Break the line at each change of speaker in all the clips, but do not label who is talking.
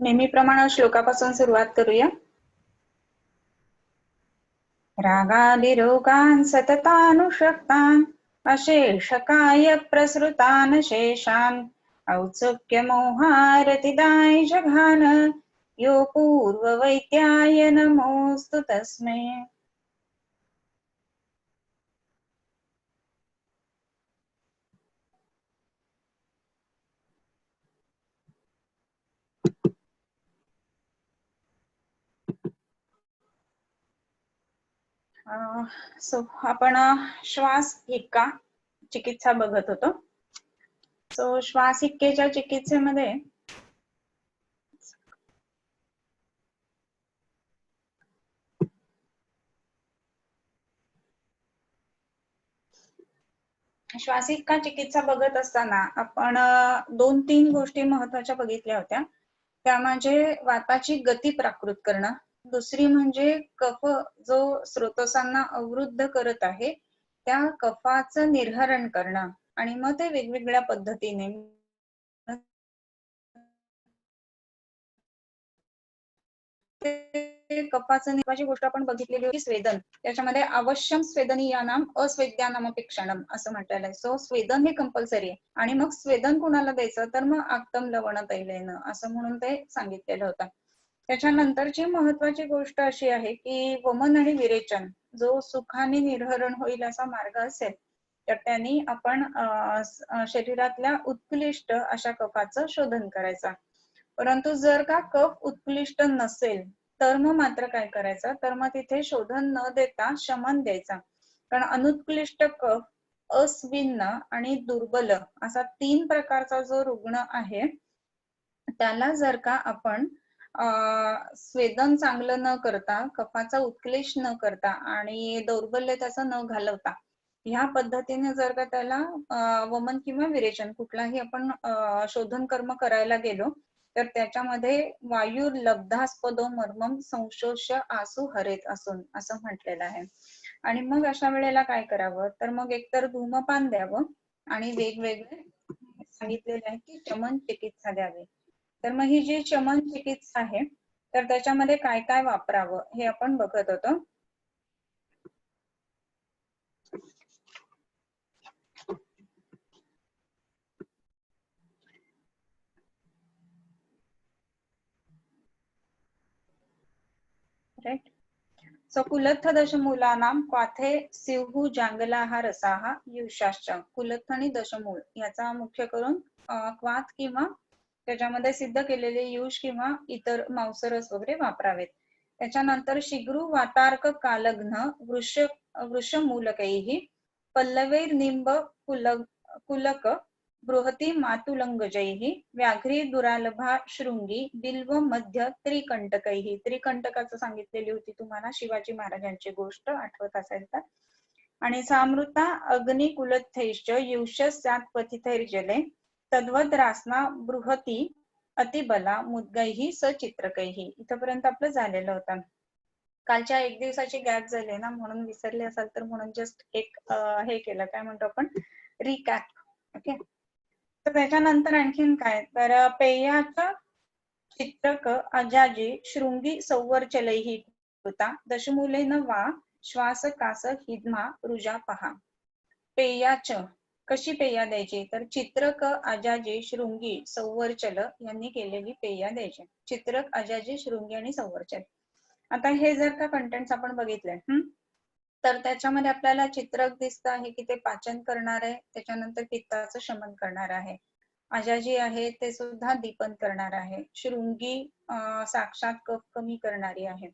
नेहमीप्रमाणे श्लोकापासून सुरुवात करूया. रागादिरोगान् सततानुषक्तान् अशेषकाय प्रसृतान् शेषान् औत्सुक्यमोहारतिदाय जघान यो पूर्ववैत्याय नमोऽस्तु तस्मै. आपण श्वास हिक्का चिकित्सा बघत होतो. श्वास हिक्केच्या चिकित्सेमध्ये श्वास हिक्का चिकित्सा बघत असताना आपण 2-3 गोष्टी महत्वाच्या बघितल्या होत्या. त्या म्हणजे वाताची गती प्राकृत करणं, दुसरी म्हणजे कफ जो स्रोतोसांना अवरुद्ध करत आहे त्या कफाचं निर्हरण करणं, आणि मग ते वेगवेगळ्या पद्धतीने कफाचं निर्वाची गोष्ट आपण बघितलेली होती स्वेदन. त्याच्यामध्ये अवश्यम स्वेदनीयानाम अस्वेद्यानामपेक्षणम असं म्हटलेलं आहे. सो स्वेदन हे कंपल्सरी आहे. आणि मग स्वेदन कुणाला द्यायचं तर मग आक्तम लवण तैलेन असं म्हणून ते सांगितलेलं होतं. त्याच्यानंतरची महत्वाची गोष्ट अशी आहे की वमन आणि विरेचन जो सुखाने निर्हरण होईल असा मार्ग असेल तर त्यांनी आपण शरीरातल्या उत्कृष्ट अशा कफाचं शोधन करायचं. परंतु जर का कफ उत्कृष्ट नसेल तर मग मात्र काय करायचं तर मग तिथे शोधन न देता शमन द्यायचा. कारण अनुत्कृष्ट कफ, अस्विन्न आणि दुर्बल असा 3 प्रकारचा जो रुग्ण आहे त्याला जर का आपण स्वेदन चांगलं न करता, कफाचा उत्क्लेश न करता आणि दौर्बल्य त्याचं न घालवता ह्या पद्धतीने जर का त्याला वमन किंवा विरेचन कुठलाही आपण शोधन कर्म करायला गेलो तर त्याच्यामध्ये वायू लब्धास्पदो मर्मम संशोष्य आसू हरेत असून असं म्हटलेलं आहे. आणि मग अशा वेळेला काय करावं तर मग एकतर धूमपान द्यावं आणि वेगवेगळे सांगितलेले आहे की शमन चिकित्सा द्यावी. तर मग ही जी शमन चिकित्सा आहे तर त्याच्यामध्ये काय काय वापरावं हे आपण बघत होतो. राईट. सो कुलत्थ दशमूलानां क्वाथे सिंहू जांगलाहा रसाहा युषाश्च. कुलत्थ आणि दशमूल याचा मुख्य करून क्वाथ किंवा त्याच्यामध्ये सिद्ध केलेले युष किंवा इतर मांसरस वगैरे वापरावेत. त्याच्यानंतर शिग्रू वातार्क कालग्न वृषमूलकैः पल्लवैर निंब कुलक बृहती मातुलंगजैः व्याघ्री दुरालभा शृंगी बिल्व मध्य त्रिकंटकैः. त्रिकंटकाचं सांगितलेली होती तुम्हाला शिवाजी महाराजांची गोष्ट आठवत असेल तर. आणि सामृता अग्नि कुलथैश्च युष्यात पथितैर्जले तद्वद रासना बृहती अतिबला मुद्गैः सचित्रकैः. इथपर्यंत आपलं झालेलं होतं. कालच्या 1 दिवसाची गॅप झाली ना म्हणून विसरले असाल तर म्हणून जस्ट एक हे केलं, काय म्हणतो आपण, रिकॅप. ओके. तर त्याच्यानंतर आणखीन काय तर पेयाचं चित्रक अजाजी शृंगी संवर्चलैः कृता दशमूलेन वा श्वास कास हिद्मा रुजा पहा. पेयाच कशी पेया द्यायची तर चित्रक अजाजी शृंगी संवर्चल यांनी केलेली पेया द्यायची. चित्रक अजाजी शृंगी आणि संवर्चल. आता हे जर का कंटेंट्स आपण बघितले तर त्याच्यामध्ये आपल्याला चित्रक दिसत आहे की ते पाचन करणार आहे, त्याच्यानंतर पित्ताचं शमन करणार आहे. अजाजी आहे ते सुद्धा दीपन करणार आहे. शृंगी साक्षात कफ कमी करणारी आहे.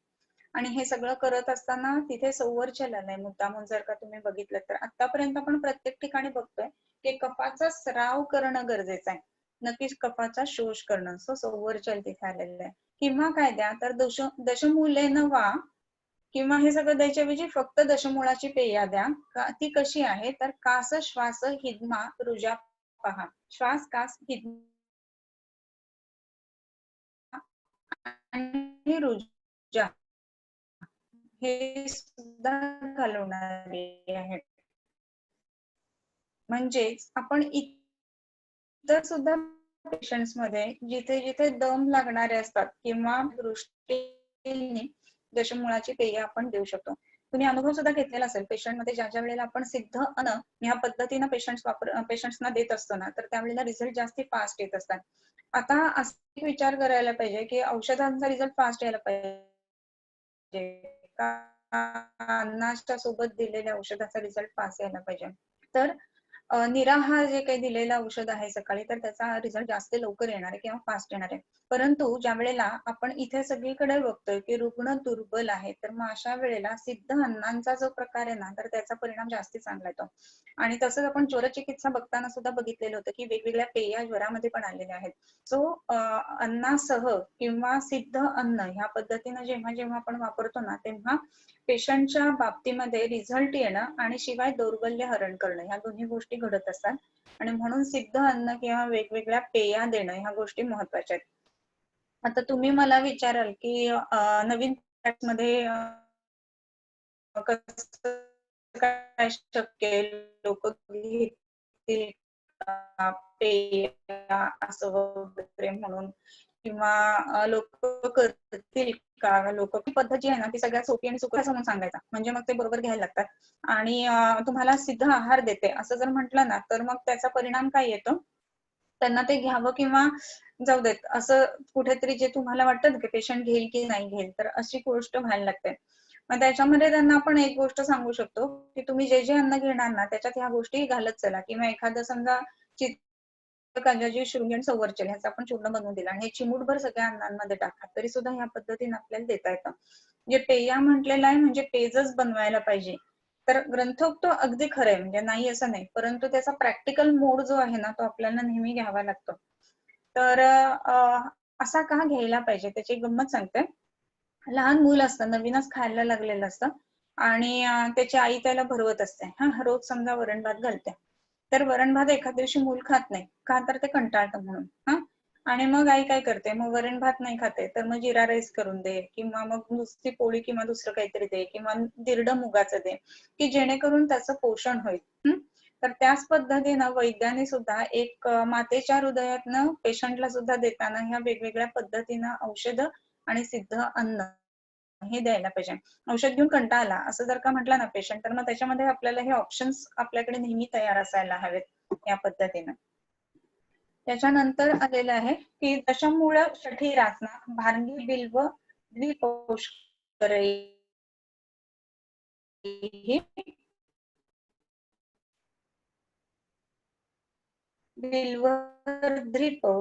आणि हे सगळं करत असताना तिथे संवर्चल आलंय मुद्दामून जर का तुम्ही बघितलं तर. आतापर्यंत आपण प्रत्येक ठिकाणी बघतोय की कफाचा स्राव करणं गरजेचं आहे, नक्कीच कफाचा शोष करणं. सो संवर्चल तिथे आलेलं आहे. किंवा काय द्या तर दशमूलेन वा, किंवा हे सगळं द्यायच्याऐवजी फक्त दशमूळाची पेया द्या. ती कशी आहे तर कास श्वास हिद्मा रुजा पहा. श्वास कास हिद्मा आणि रुजा हे सुद्धा घालवणारे आहेत. म्हणजेच आपण इतर सुद्धा पेशंट्स मध्ये जिथे जिथे दम लागणारे असतात किंवा दृष्टीने दशमूळाची पेय आपण देऊ शकतो. तुम्ही अनुभव सुद्धा घेतलेला असेल पेशंट मध्ये, ज्या वेळेला आपण सिद्ध अन्न ह्या पद्धतीनं पेशंट्सना देत असतो ना, तर त्यावेळेला रिझल्ट जास्ती फास्ट येत असतात. आता असा विचार करायला पाहिजे की औषधांचा रिझल्ट फास्ट यायला पाहिजे का अन्नाच्या सोबत दिलेल्या औषधाचा रिझल्ट फास्ट यायला पाहिजे. तर निराहार जे काही दिलेलं औषध आहे सकाळी, तर त्याचा रिझल्ट जास्त लवकर येणार आहे किंवा फास्ट येणार आहे. परंतु ज्या वेळेला आपण इथे सगळीकडे बघतोय की रुग्ण दुर्बल आहे, तर मग अशा वेळेला सिद्ध अन्नांचा जो प्रकार आहे ना, तर त्याचा परिणाम जास्ती चांगला येतो. आणि तसंच आपण ज्वरचिकित्सा बघताना सुद्धा बघितलेलं होतं की वेगवेगळ्या पेया ज्वरामध्ये पण आलेल्या आहेत. सो अन्नासह किंवा सिद्ध अन्न ह्या पद्धतीनं जेव्हा जेव्हा आपण वापरतो ना, तेव्हा पेशंटच्या बाबतीमध्ये रिझल्ट येणं आणि शिवाय दौर्बल्य हरण करणं ह्या दोन्ही गोष्टी घडत असतात. आणि म्हणून सिद्ध अन्न किंवा वेगवेगळ्या पेया देणं ह्या गोष्टी महत्वाच्या आहेत. आता तुम्ही मला विचाराल की नवीन मध्ये कसं काय शक्य लोक घेतील पेय असं वगैरे म्हणून, किंवा लोक करतील का, लोक पद्धत जी आहे ना ती सगळ्यात सोपी आणि सुखद म्हणून सांगायचा, म्हणजे मग ते बरोबर घ्यायला लागतात. आणि तुम्हाला सिद्ध आहार देते असं जर म्हटलं ना, तर मग त्याचा परिणाम काय येतो, त्यांना ते घ्यावं किंवा जाऊ देत असं कुठेतरी जे तुम्हाला वाटतं की पेशंट घेईल की नाही घेईल, तर अशी गोष्ट व्हायला लागते. मग त्याच्यामध्ये त्यांना आपण एक गोष्ट सांगू शकतो की तुम्ही जे जे अन्न घेणार ना त्याच्यात ह्या गोष्टी घालत चला, किंवा एखादं समजा चित्तकांजाची शृंगी आणि संवरचल ह्याचा आपण चूर्ण बनवून दिला आणि हे चिमूटभर सगळ्या अन्नांमध्ये टाका, तरी सुद्धा ह्या पद्धतीने आपल्याला देता येतं. म्हणजे पेया म्हटलेलं आहे म्हणजे पेजच बनवायला पाहिजे, तर ग्रंथोक्त अगदी खरंय, म्हणजे नाही असं नाही, परंतु त्याचा प्रॅक्टिकल मोड जो आहे ना तो आपल्याला नेहमी घ्यावा लागतो. तर असा का घ्यायला पाहिजे त्याची गंमत सांगते. लहान मूल असतं, नवीनच खायला लागलेलं असतं आणि त्याची आई त्याला भरवत असते, रोज समजा वरण भात घालते, तर वरण भात एखाद दिवशी मूल खात नाही का, तर ते कंटाळतं म्हणून. आणि मग आई काय करते, मग वरण भात नाही खाते तर मग जिरा राईस करून दे, किंवा मग नुसती पोळी किंवा दुसरं काहीतरी दे, किंवा दिरड मुगाचं दे, की जेणेकरून त्याचं पोषण होईल. तर त्याच पद्धतीनं वैद्याने सुद्धा एक मातेच्या हृदयातनं पेशंटला सुद्धा देताना ह्या वेगवेगळ्या पद्धतीनं औषध आणि सिद्ध अन्न हे द्यायला पाहिजे. औषध घेऊन कंटाळला असं जर का म्हटलं ना पेशंट, तर मग त्याच्यामध्ये आपल्याला हे ऑप्शन्स आपल्याकडे नेहमी तयार असायला हवेत या पद्धतीनं. त्याच्यानंतर आलेलं आहे की दशमूळ षठी रासना भारंगी बिल्व द्विपौष्करैः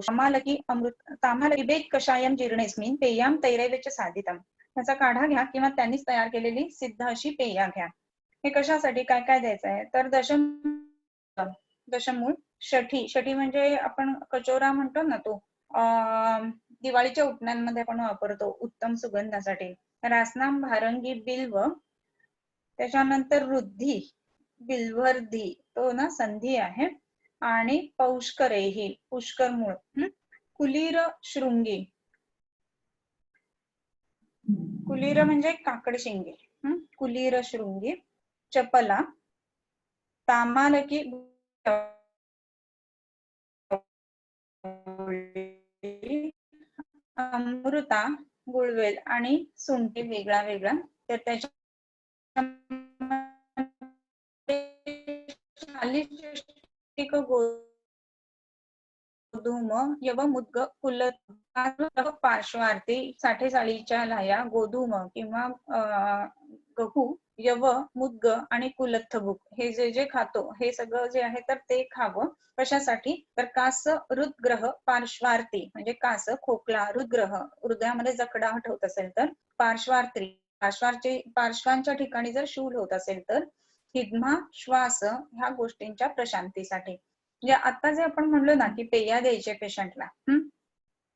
तामालकी अमृत तामालकी बेक कषायम जीर्णेस्मिन पेयाम तैरैवेच साधितम. त्याचा काढा घ्या किंवा त्यांनीच तयार केलेली सिद्ध अशी पेया घ्या. हे कशासाठी काय काय द्यायचं आहे, तर दशमूळ षठी, षठी म्हणजे आपण कचोरा म्हणतो ना तो, दिवाळीच्या उठण्यांमध्ये आपण वापरतो उत्तम सुगंधासाठी. रासनाम भारंगी बिल्व, त्याच्यानंतर रुद्धी बिल्वर्धी तो ना संधी आहे, आणि पौष्करेही पुष्कर मूळ, कुलीर शृंगी, कुलीर म्हणजे काकड शिंगे, कुलीर शृंगी, चपला, तामालकी अमृता गुळवेल आणि सुंठी वेगळा वेगळा. तर त्याच्या गोधूम यव मुद्ग कुलथ पार्श्वार्थी साठेचाळीच्या लाया गोधूम किंवा गहू यव मुद्ग आणि कुलथबुक हे जे जे खातो हे सगळं जे आहे तर ते खावं. कशासाठी, तर कास हृदग्रह पार्श्वार्थी म्हणजे कास खोकला, हृदग्रह हृदयामध्ये जखडाट होत असेल तर, पार्श्वार्थी पार्श्वांच्या ठिकाणी जर शूल होत असेल तर, हिदमा श्वास ह्या गोष्टींच्या प्रशांतीसाठी. म्हणजे आता जे आपण म्हणलो ना की पेया द्यायचे पेशंटला,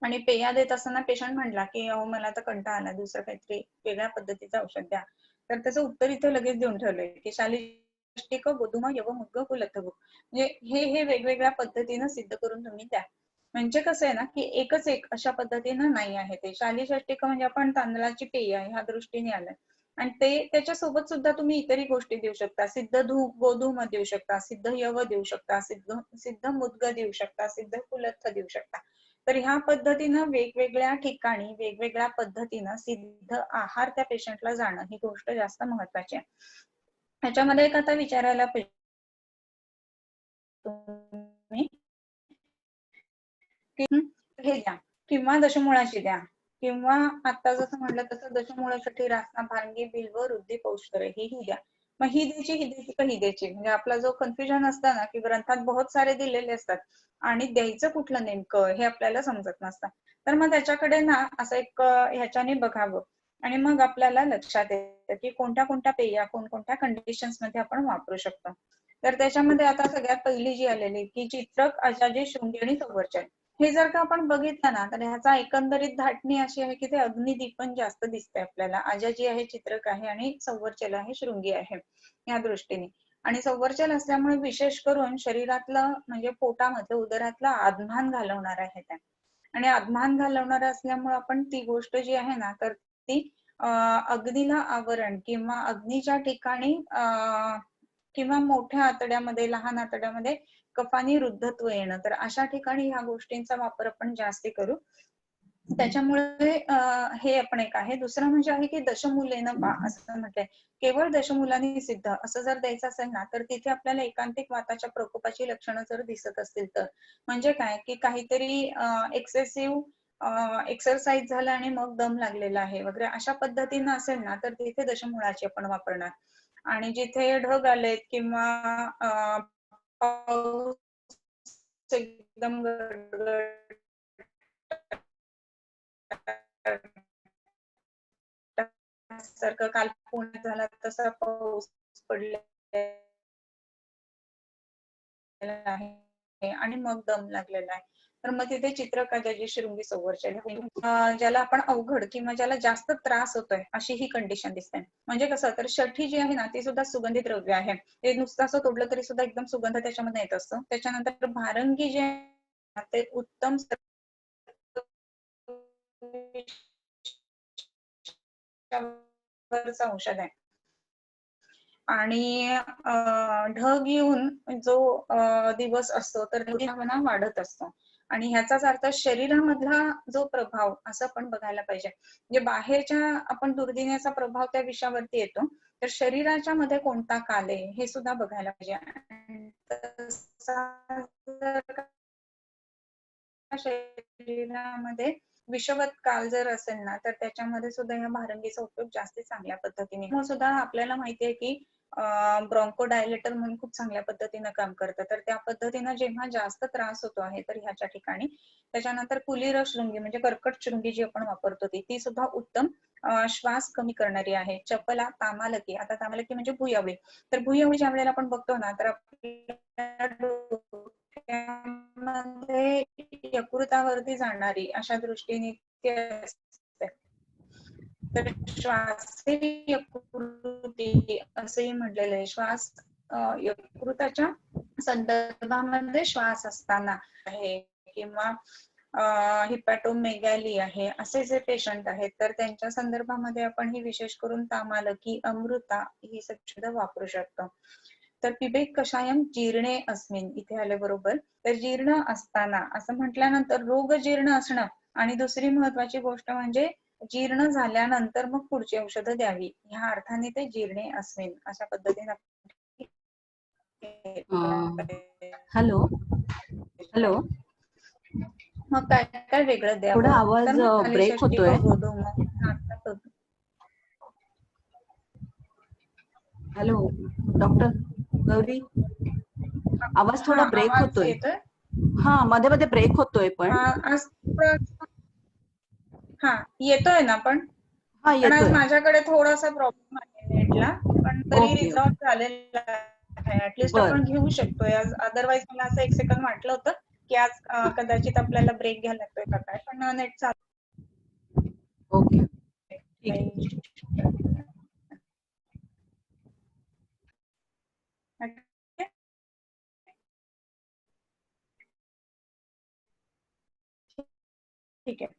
आणि पेया देत असताना पेशंट म्हणला की अहो मला आता कंटाळा आला, दुसरं काहीतरी वेगळ्या पद्धतीचं औषध द्या, तर त्याचं उत्तर इथे लगेच देऊन ठेवलंय की शालिष्टिक गोधूम यव मुद्ग कुलथबुक, म्हणजे हे वेगवेगळ्या पद्धतीनं सिद्ध करून तुम्ही द्या. म्हणजे कसं आहे ना की एकच एक अशा पद्धतीनं नाही आहे ते. शालिषष्टिक म्हणजे आपण तांदळाची पेय ह्या दृष्टीने आलंय, आणि ते त्याच्यासोबत सुद्धा तुम्ही इतरही गोष्टी देऊ शकता. सिद्ध गोधूम देऊ शकता, सिद्ध यव देऊ शकता, सिद्ध मुद्ग देऊ शकता, सिद्ध कुलत्थ देऊ शकता. तर ह्या पद्धतीनं वेगवेगळ्या ठिकाणी वेगवेगळ्या पद्धतीनं सिद्ध आहार त्या पेशंटला जाणं ही गोष्ट जास्त महत्वाची आहे. ह्याच्यामध्ये एक आता विचारायला पाहिजे तुम्ही हे द्या किंवा दशमुळाची द्या, किंवा आता जसं म्हटलं तसं दशमुळासाठी रासना, भांगी, बिल्व, रुद्धी, पौष्कर ही द्या. मग ही द्यायची का ही द्यायची, म्हणजे आपला जो कन्फ्युजन असतं ना की ग्रंथात बहुत सारे दिलेले असतात आणि द्यायचं कुठलं नेमकं हे आपल्याला समजत नसतं. तर मग त्याच्याकडे ना असं एक ह्याच्याने बघावं आणि मग आपल्याला लक्षात येतं की कोणत्या कोणत्या पेया कोणकोणत्या कंडिशन्स मध्ये आपण वापरू शकतो. तर त्याच्यामध्ये आता सगळ्यात पहिली जी आलेली की चित्रक, आचार्य, शृंगी आणि संवर्चन. हे जर का आपण बघितलं ना तर ह्याचा एकंदरीत धाटणी अशी आहे की ते अग्निदीपन जास्त दिसतंय आपल्याला. आजाजी आहे, चित्रक आहे आणि संवर्चल आहे, शृंगी आहे या दृष्टीने. आणि संवर्चल असल्यामुळे विशेष करून शरीरातलं म्हणजे पोटामधलं उदरातलं आदमान घालवणार आहे त्या. आणि आदमान घालवणार असल्यामुळे आपण ती गोष्ट जी आहे ना तर ती अग्नीला आवरण किंवा अग्नीच्या ठिकाणी किंवा मोठ्या आतड्यामध्ये लहान आतड्यामध्ये कफानी रुद्धत्व येणं, तर अशा ठिकाणी ह्या गोष्टींचा वापर आपण जास्ती करू. त्याच्यामुळे हे आपण एक आहे. दुसरं म्हणजे आहे की दशमूलेन पा असं म्हटलंय. केवळ दशमूलांनी सिद्ध असं जर द्यायचं असेल ना तर तिथे आपल्याला एकांतिक वाताच्या प्रकोपाची लक्षणं जर दिसत असतील तर, म्हणजे काय की काहीतरी एक्सेसिव्ह एक्सरसाइज झाला आणि मग दम लागलेला आहे वगैरे अशा पद्धतीनं असेल ना तर तिथे दशमूळाची आपण वापरणार. आणि जिथे ढग आलेत किंवा पाऊस एकदम सारखं काल पुण्यात झाला तसा पाऊस पडलेला आहे आणि मग दम लागलेला आहे. तर मग तिथे चित्रकाजाची शृंगी संवर्चन ज्याला आपण अवघड किंवा ज्याला जास्त त्रास होतोय अशी ही कंडिशन दिसते. म्हणजे कसं तर षठी जी आहे ना ती सुद्धा सुगंधित द्रव्य आहे. ते नुसतं असं तोडलं तरी सुद्धा एकदम सुगंध त्याच्यामध्ये येत असतो. त्याच्यानंतर भारंगी जे आहे ते उत्तम औषध आहे. आणि ढग येऊन जो दिवस असतो तर वाढत असतो. आणि ह्याचाच अर्थ शरीरामधला जो प्रभाव असं आपण बघायला पाहिजे. म्हणजे बाहेरच्या आपण दुर्दिनेचा प्रभाव त्या विषयावरती येतो, तर शरीराच्या मध्ये कोणता काल आहे हे सुद्धा बघायला पाहिजे. शरीरामध्ये विषवत काल जर असेल ना तर त्याच्यामध्ये सुद्धा या भारंगीचा उपयोग जास्त चांगल्या पद्धतीने मग सुद्धा आपल्याला माहितीये की ब्रॉन्कोडायलेटर म्हणून खूप चांगल्या पद्धतीनं काम करतं. तर त्या पद्धतीनं जेव्हा जास्त त्रास होतो आहे तर ह्याच्या ठिकाणी. त्याच्यानंतर कुलीर शृंगी म्हणजे कर्कट शृंगी जी आपण वापरतो ती सुद्धा उत्तम श्वास कमी करणारी आहे. चपला, तामालकी. आता तामालकी म्हणजे भुयावळी. तर भुयावळी ज्या वेळेला आपण बघतो ना तर मध्ये यकृतावरती जाणारी अशा दृष्टीने असते. तर श्वास यकृती असंही म्हटलेलं आहे. श्वास यकृताच्या संदर्भामध्ये श्वास असताना आहे किंवा हिपॅटोमेगॅली आहे असे जे पेशंट आहेत तर त्यांच्या संदर्भामध्ये आपण ही विशेष करून तामालकी, अमृता ही शब्द वापरू शकतो. तर पिबेक कषायम जीर्णे अस्मिन इथे आले बरोबर. तर जीर्ण असताना असं म्हटल्यानंतर रोग जीर्ण असणं आणि दुसरी महत्वाची गोष्ट म्हणजे जीर्ण झाल्यानंतर मग पुढची औषधं द्यावी ह्या अर्थाने ते जीर्णे अस्मिन अशा पद्धतीने.
हॅलो हॅलो
मग काय काय वेगळं
थोडा
द्यावं तर
आवाज
मग
ब्रेक
कालीषष्ठी
होतोय.
गोधूम.
हॅलो डॉक्टर गौरी, आवाज थोडा ब्रेक
आवाज
होतोय.
येतोय.
हा मध्ये मध्ये ब्रेक होतोय पण.
आज येतोय ना
हा
पण आज
येतोय.
माझ्याकडे थोडासा प्रॉब्लेम आहे नेटला, पण तरी
ओके
रिझॉल्व झालेला आहे. ऍटलिस्ट
बर.
आपण घेऊ शकतोय आज. अदरवाईज मला असं एक सेकंद वाटलं होतं की आज कदाचित आपल्याला ब्रेक घ्यायला लागतोय का काय, पण नेट चालू.
ओके ठीक आहे.
ठीक आहे.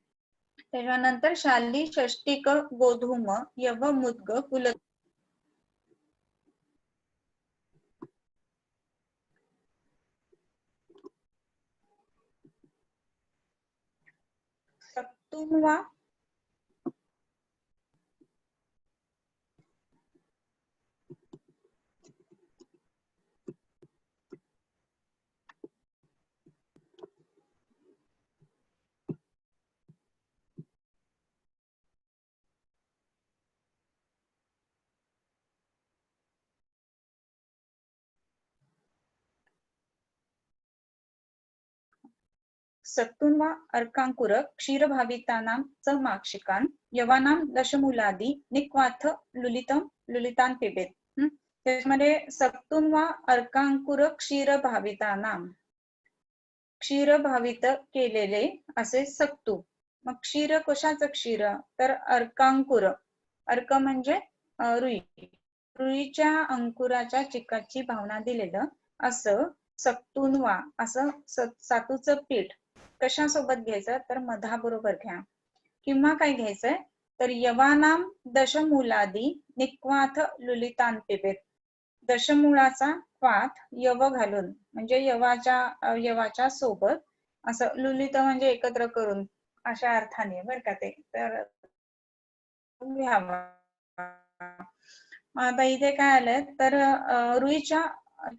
त्याच्यानंतर शाली षष्टिक गोधूम यव मुद्ग कुल सक्तुन्वा सक्तुन्वा अर्कांकुर क्षीरभावितानां च माक्षिकान् यवानां दशमूलादि निक्वाथ लुलितान पिबेत. त्याच्यामध्ये सक्तुन्वा अर्कांकुर क्षीरभावितानां क्षीरभावित केलेले असे सक्तू. मग क्षीर कशाचं क्षीर तर अर्कांकुर. अर्क म्हणजे रुई. रुईच्या अंकुराच्या चिकाची भावना दिलेलं असं सक्तुन्वा असं सातूचं पीठ कशासोबत घ्यायचं तर मधाबरोबर घ्या. किंवा काय घ्यायचंय तर यवानाम दशमूलादी निक्वाथ लुलितान पिबेत. दशमुळाचा क्वाथ यव घालून म्हणजे यवाच्या सोबत असं लुलित म्हणजे एकत्र करून अशा अर्थाने बर का ते तर घ्यावा. आता इथे काय आलंय तर रुईच्या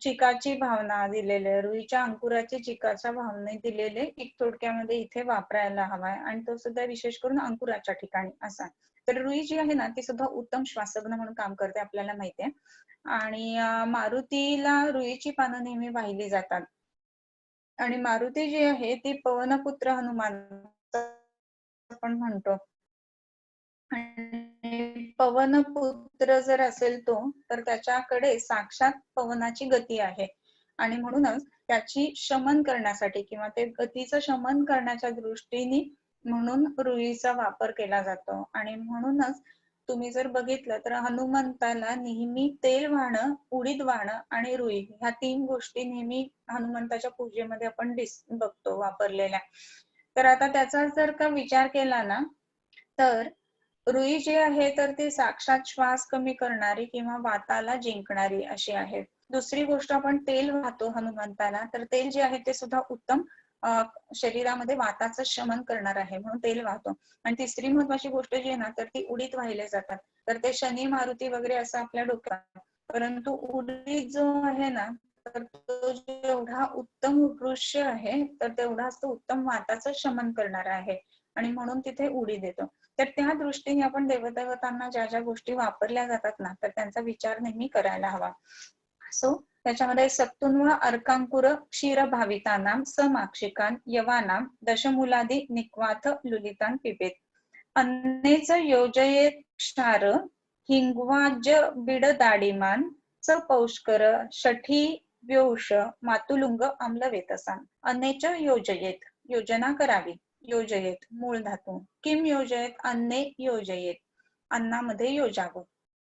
चिकाची भावना दिलेले रुईच्या अंकुराची चिकाच्या भावने दिलेले एक थोडक्यामध्ये इथे वापरायला हवाय आणि तो सुद्धा विशेष करून अंकुराच्या ठिकाणी असा. तर रुई जी आहे ना ती सुद्धा उत्तम श्वासग्न म्हणून काम करते आपल्याला माहितीये. आणि मारुतीला रुईची पानं नेहमी वाहिली जातात. आणि मारुती जी आहे ती पवनपुत्र हनुमान आपण म्हणतो. पवनपुत्र जर असेल तो तर त्याच्याकडे साक्षात पवनाची गती आहे आणि म्हणूनच त्याची शमन करण्यासाठी किंवा ते गतीचं शमन करण्याच्या दृष्टीने म्हणून रुईचा वापर केला जातो. आणि म्हणूनच तुम्ही जर बघितलं तर हनुमंताला नेहमी तेल वाहणं, उडीद वाहणं आणि रुई ह्या 3 गोष्टी नेहमी हनुमंताच्या पूजेमध्ये आपण बघतो वापरलेल्या. तर आता त्याचा जर का विचार केला ना तर रुई जी आहे तर ती साक्षात श्वास कमी करणारी किंवा वाताला जिंकणारी अशी आहे. दुसरी गोष्ट आपण तेल वाहतो हनुमंताला तर तेल जे आहे ते सुद्धा उत्तम शरीरामध्ये वाताचं शमन करणार आहे म्हणून तेल वाहतो. आणि तिसरी महत्वाची गोष्ट जी आहे ना तर ती उडीद वाहिले जातात. तर ते शनी मारुती वगैरे असं आपल्या डोक्यात परंतु उडीद जो आहे ना तर तो जेवढा उत्तम वृक्ष आहे तर तेवढाच तो उत्तम वाताचं शमन करणार आहे आणि म्हणून तिथे उडीद येतो. तर त्या दृष्टीने आपण देवदेवतांना ज्या ज्या गोष्टी वापरल्या जातात ना तर त्यांचा विचार नेहमी करायला हवा. सो त्याच्यामध्ये सक्तुन्वा अर्कांकुर क्षीरभावितानां समाक्षिकान यवानां दशमूलादी निक्वाथ लुलितान पिबेत. अन्नेच योजयेत क्षार हिंगवाज बिड दाडिमान च पौष्कर षठी व्योष मातुलुंग आम्ल वेतसान. अन्नेच योजयेत योजना करावी. योजयेत मूळ धातू. किम योजयेत अन्ने योजयेत अन्नामध्ये योजावं.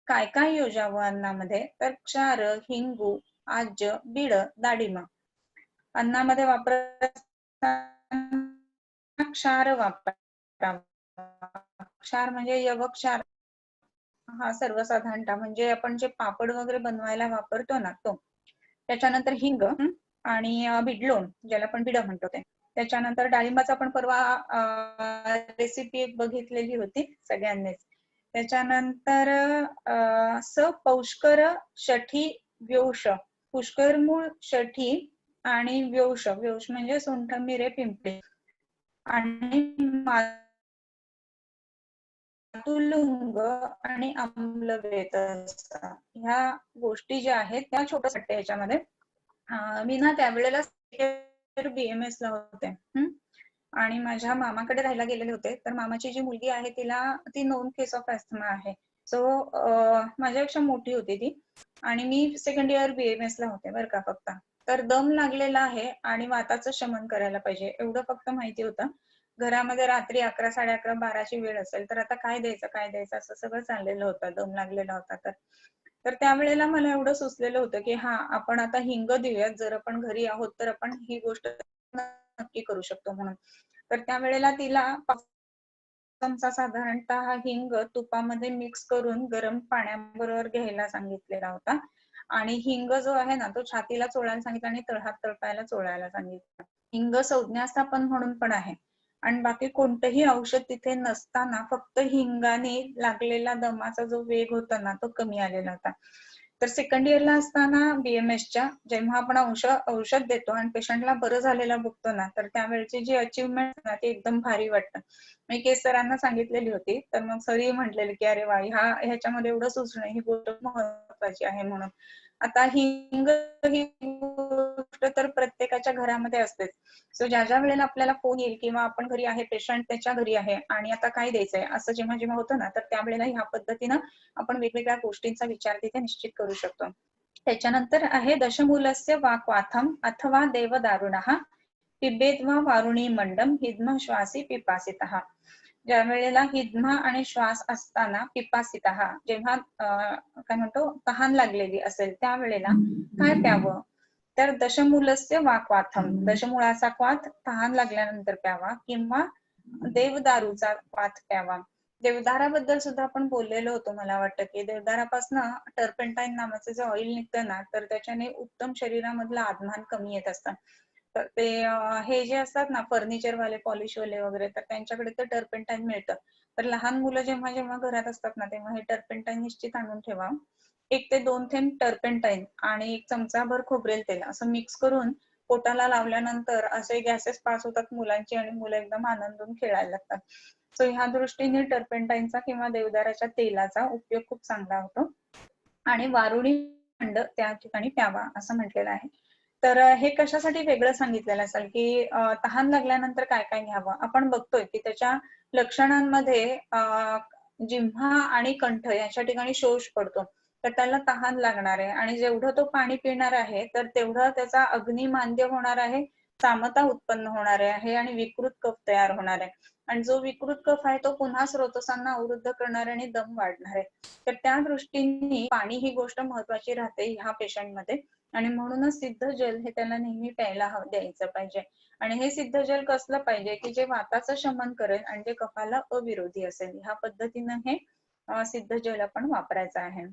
काय काय योजावं अन्नामध्ये तर क्षार हिंगू आज बीड दाडिमा. अन्नामध्ये क्षार वापरावा. क्षार म्हणजे यवक्षार हा सर्वसाधारणतः म्हणजे आपण जे पापड वगैरे बनवायला वापरतो ना तो. त्याच्यानंतर हिंग आणि बिडलोण ज्याला आपण बिड म्हणतो ते. त्याच्यानंतर डाळिंबाचा आपण परवा रेसिपी एक बघितलेली होती सगळ्यांनीच. त्याच्यानंतर स पौष्कर षठी व्योष. पुष्कर मूळ षठी आणि व्योष. व्योष म्हणजे सुंठ मिरे पिंपळे आणि मातुलुंग आणि आम्लवेतसा ह्या गोष्टी ज्या आहेत त्या छोट्या ह्याच्यामध्ये मी ना त्यावेळेला BMS ला होते आणि माझ्या मामाकडे राहायला गेलेले होते. तर मामाची जी मुलगी आहे ती नोन केस ऑफ अस्थमा आहे. सो माझ्यापेक्षा मोठी होती ती आणि मी सेकंड इयर BMS ला होते बरं का फक्त. तर दम लागलेला आहे आणि वाताचं शमन करायला पाहिजे एवढं फक्त माहिती होतं. घरामध्ये रात्री 11, 11:30, 12ची वेळ असेल तर आता काय द्यायचं असं सगळं चाललेलं होतं. दम लागलेला होता तर त्यावेळेला मला एवढं सुचलेलं होतं की हा आपण आता हिंग देऊयात. जर आपण घरी आहोत तर आपण ही गोष्ट नक्की करू शकतो म्हणून. तर त्यावेळेला तिला चमचा साधारणतः हिंग तुपामध्ये मिक्स करून गरम पाण्याबरोबर घ्यायला सांगितलेला होता. आणि हिंग जो आहे ना तो छातीला चोळायला सांगितलं आणि तळहात तळपायाला चोळायला सांगितलं. हिंग संज्ञास्थापन म्हणून पण आहे. आणि बाकी कोणतंही औषध तिथे नसताना फक्त हिंगाने लागलेला दमाचा जो वेग होता ना तो कमी आलेला होता. तर सेकंड इयरला असताना BMSच्या जेव्हा आपण औषध देतो आणि पेशंटला बरं झालेलं बघतो ना तर त्यावेळची जी अचिव्हमेंट ना ती एकदम भारी वाटतं. मी केस सरांना सांगितलेली होती तर मग सरही म्हटलेले की अरे वा ह्याच्यामध्ये एवढं सुचणं ही गोष्ट महत्वाची आहे म्हणून. आता हिंग ही गोष्ट तर प्रत्येकाच्या घरामध्ये असतेच. सो ज्या वेळेला आपल्याला फोन येईल किंवा आपण घरी आहे पेशंट त्याच्या घरी आहे आणि आता काय द्यायचंय असं जेव्हा जेव्हा होतं ना तर त्यावेळेला ह्या पद्धतीनं आपण वेगवेगळ्या गोष्टींचा विचार तिथे निश्चित करू शकतो. त्याच्यानंतर आहे दशमूलस्य वाक्वाथम अथवा देवदारुणः पिबेत वा वारुणी मंडम हिद्म श्वासी पिपासितः. ज्या वेळेला हिद्मा आणि श्वास असताना पिपासितः जेव्हा काय म्हणतो तहान लागलेली असेल त्यावेळेला काय प्यावं तर दशमूलस्य वाक्वाथम दशमुळाचा क्वाथ तहान लागल्यानंतर प्यावा किंवा देवदारूचा क्वाथ प्यावा. देवदाराबद्दल सुद्धा आपण बोललेलो होतो मला वाटतं की देवदारापासून टर्पेंटाईन नावाचं जे ऑइल निघतं ना तर त्याच्याने उत्तम शरीरामधलं आत्मान कमी येत असतं. तर ते हे जे असतात ना फर्निचर वाले पॉलिश वाले वगैरे तर त्यांच्याकडे तर टर्पेंटाईन मिळतं. तर लहान मुलं जेव्हा जेव्हा घरात असतात ना तेव्हा हे टर्पेंटाईन निश्चित आणून ठेवा. 1 ते 2 थेंब टर्पेंटाईन आणि 1 चमचाभर खोबरेल तेल असं मिक्स करून पोटाला लावल्यानंतर असे गॅसेस पास होतात मुलांची आणि मुलं एकदम आनंदून खेळायला लागतात. सो ह्या दृष्टीने टर्पेंटाईनचा किंवा देवदाराच्या तेलाचा उपयोग खूप चांगला होतो. आणि वारुणी मंड त्या ठिकाणी प्यावा असं म्हटलेलं आहे. तर हे कशासाठी वेगळं सांगितलेलं असेल की तहान लागल्यानंतर काय काय घ्यावं. आपण बघतोय की त्याच्या लक्षणांमध्ये जिव्हा आणि कंठ याच्या ठिकाणी शोष पडतो. तर त्याला तहान लागणार आहे आणि जेवढं तो पाणी पिणार आहे तर तेवढं त्याचा अग्निमांद्य होणार आहे, सामता उत्पन्न होणार आहे आणि विकृत कफ तयार होणार आहे. आणि जो विकृत कफ आहे तो पुन्हा स्रोतसांना अवरुद्ध करणार आणि दम वाढणार आहे. तर त्या दृष्टीने पाणी ही गोष्ट महत्वाची राहते ह्या पेशंटमध्ये. आणि म्हणूनच सिद्ध जल हे त्याला नेहमी प्यायला द्यायचं पाहिजे. आणि हे सिद्ध जल कसलं पाहिजे की जे वाताचं शमन करेल आणि जे कफाला अविरोधी असेल. ह्या पद्धतीनं हे सिद्ध जल आपण वापरायचं आहे.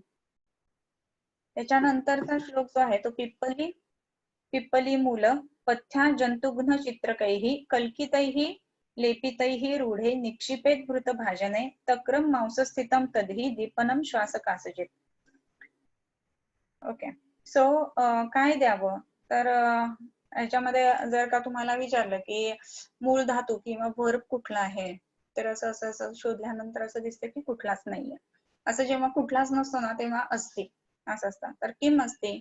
त्याच्यानंतरचा श्लोक जो आहे तो पिप्पली मूल पथ्या जंतुघ्न चित्रकैहि कल्कितैहि लेपितैहि रूढे निक्षिपेत भृत भाजने तक्रम मांसस्थितम तद्हि दीपनम श्वासकासजित. ओके. सो काय द्यावं तर याच्यामध्ये जर का तुम्हाला विचारलं की मूळ धातू किंवा वर्ब कुठला आहे तर असं शोधल्यानंतर असं दिसतं की कुठलाच नाहीये. असं जेव्हा कुठलाच नसतो ना तेव्हा असते असं असतं. तर किम असते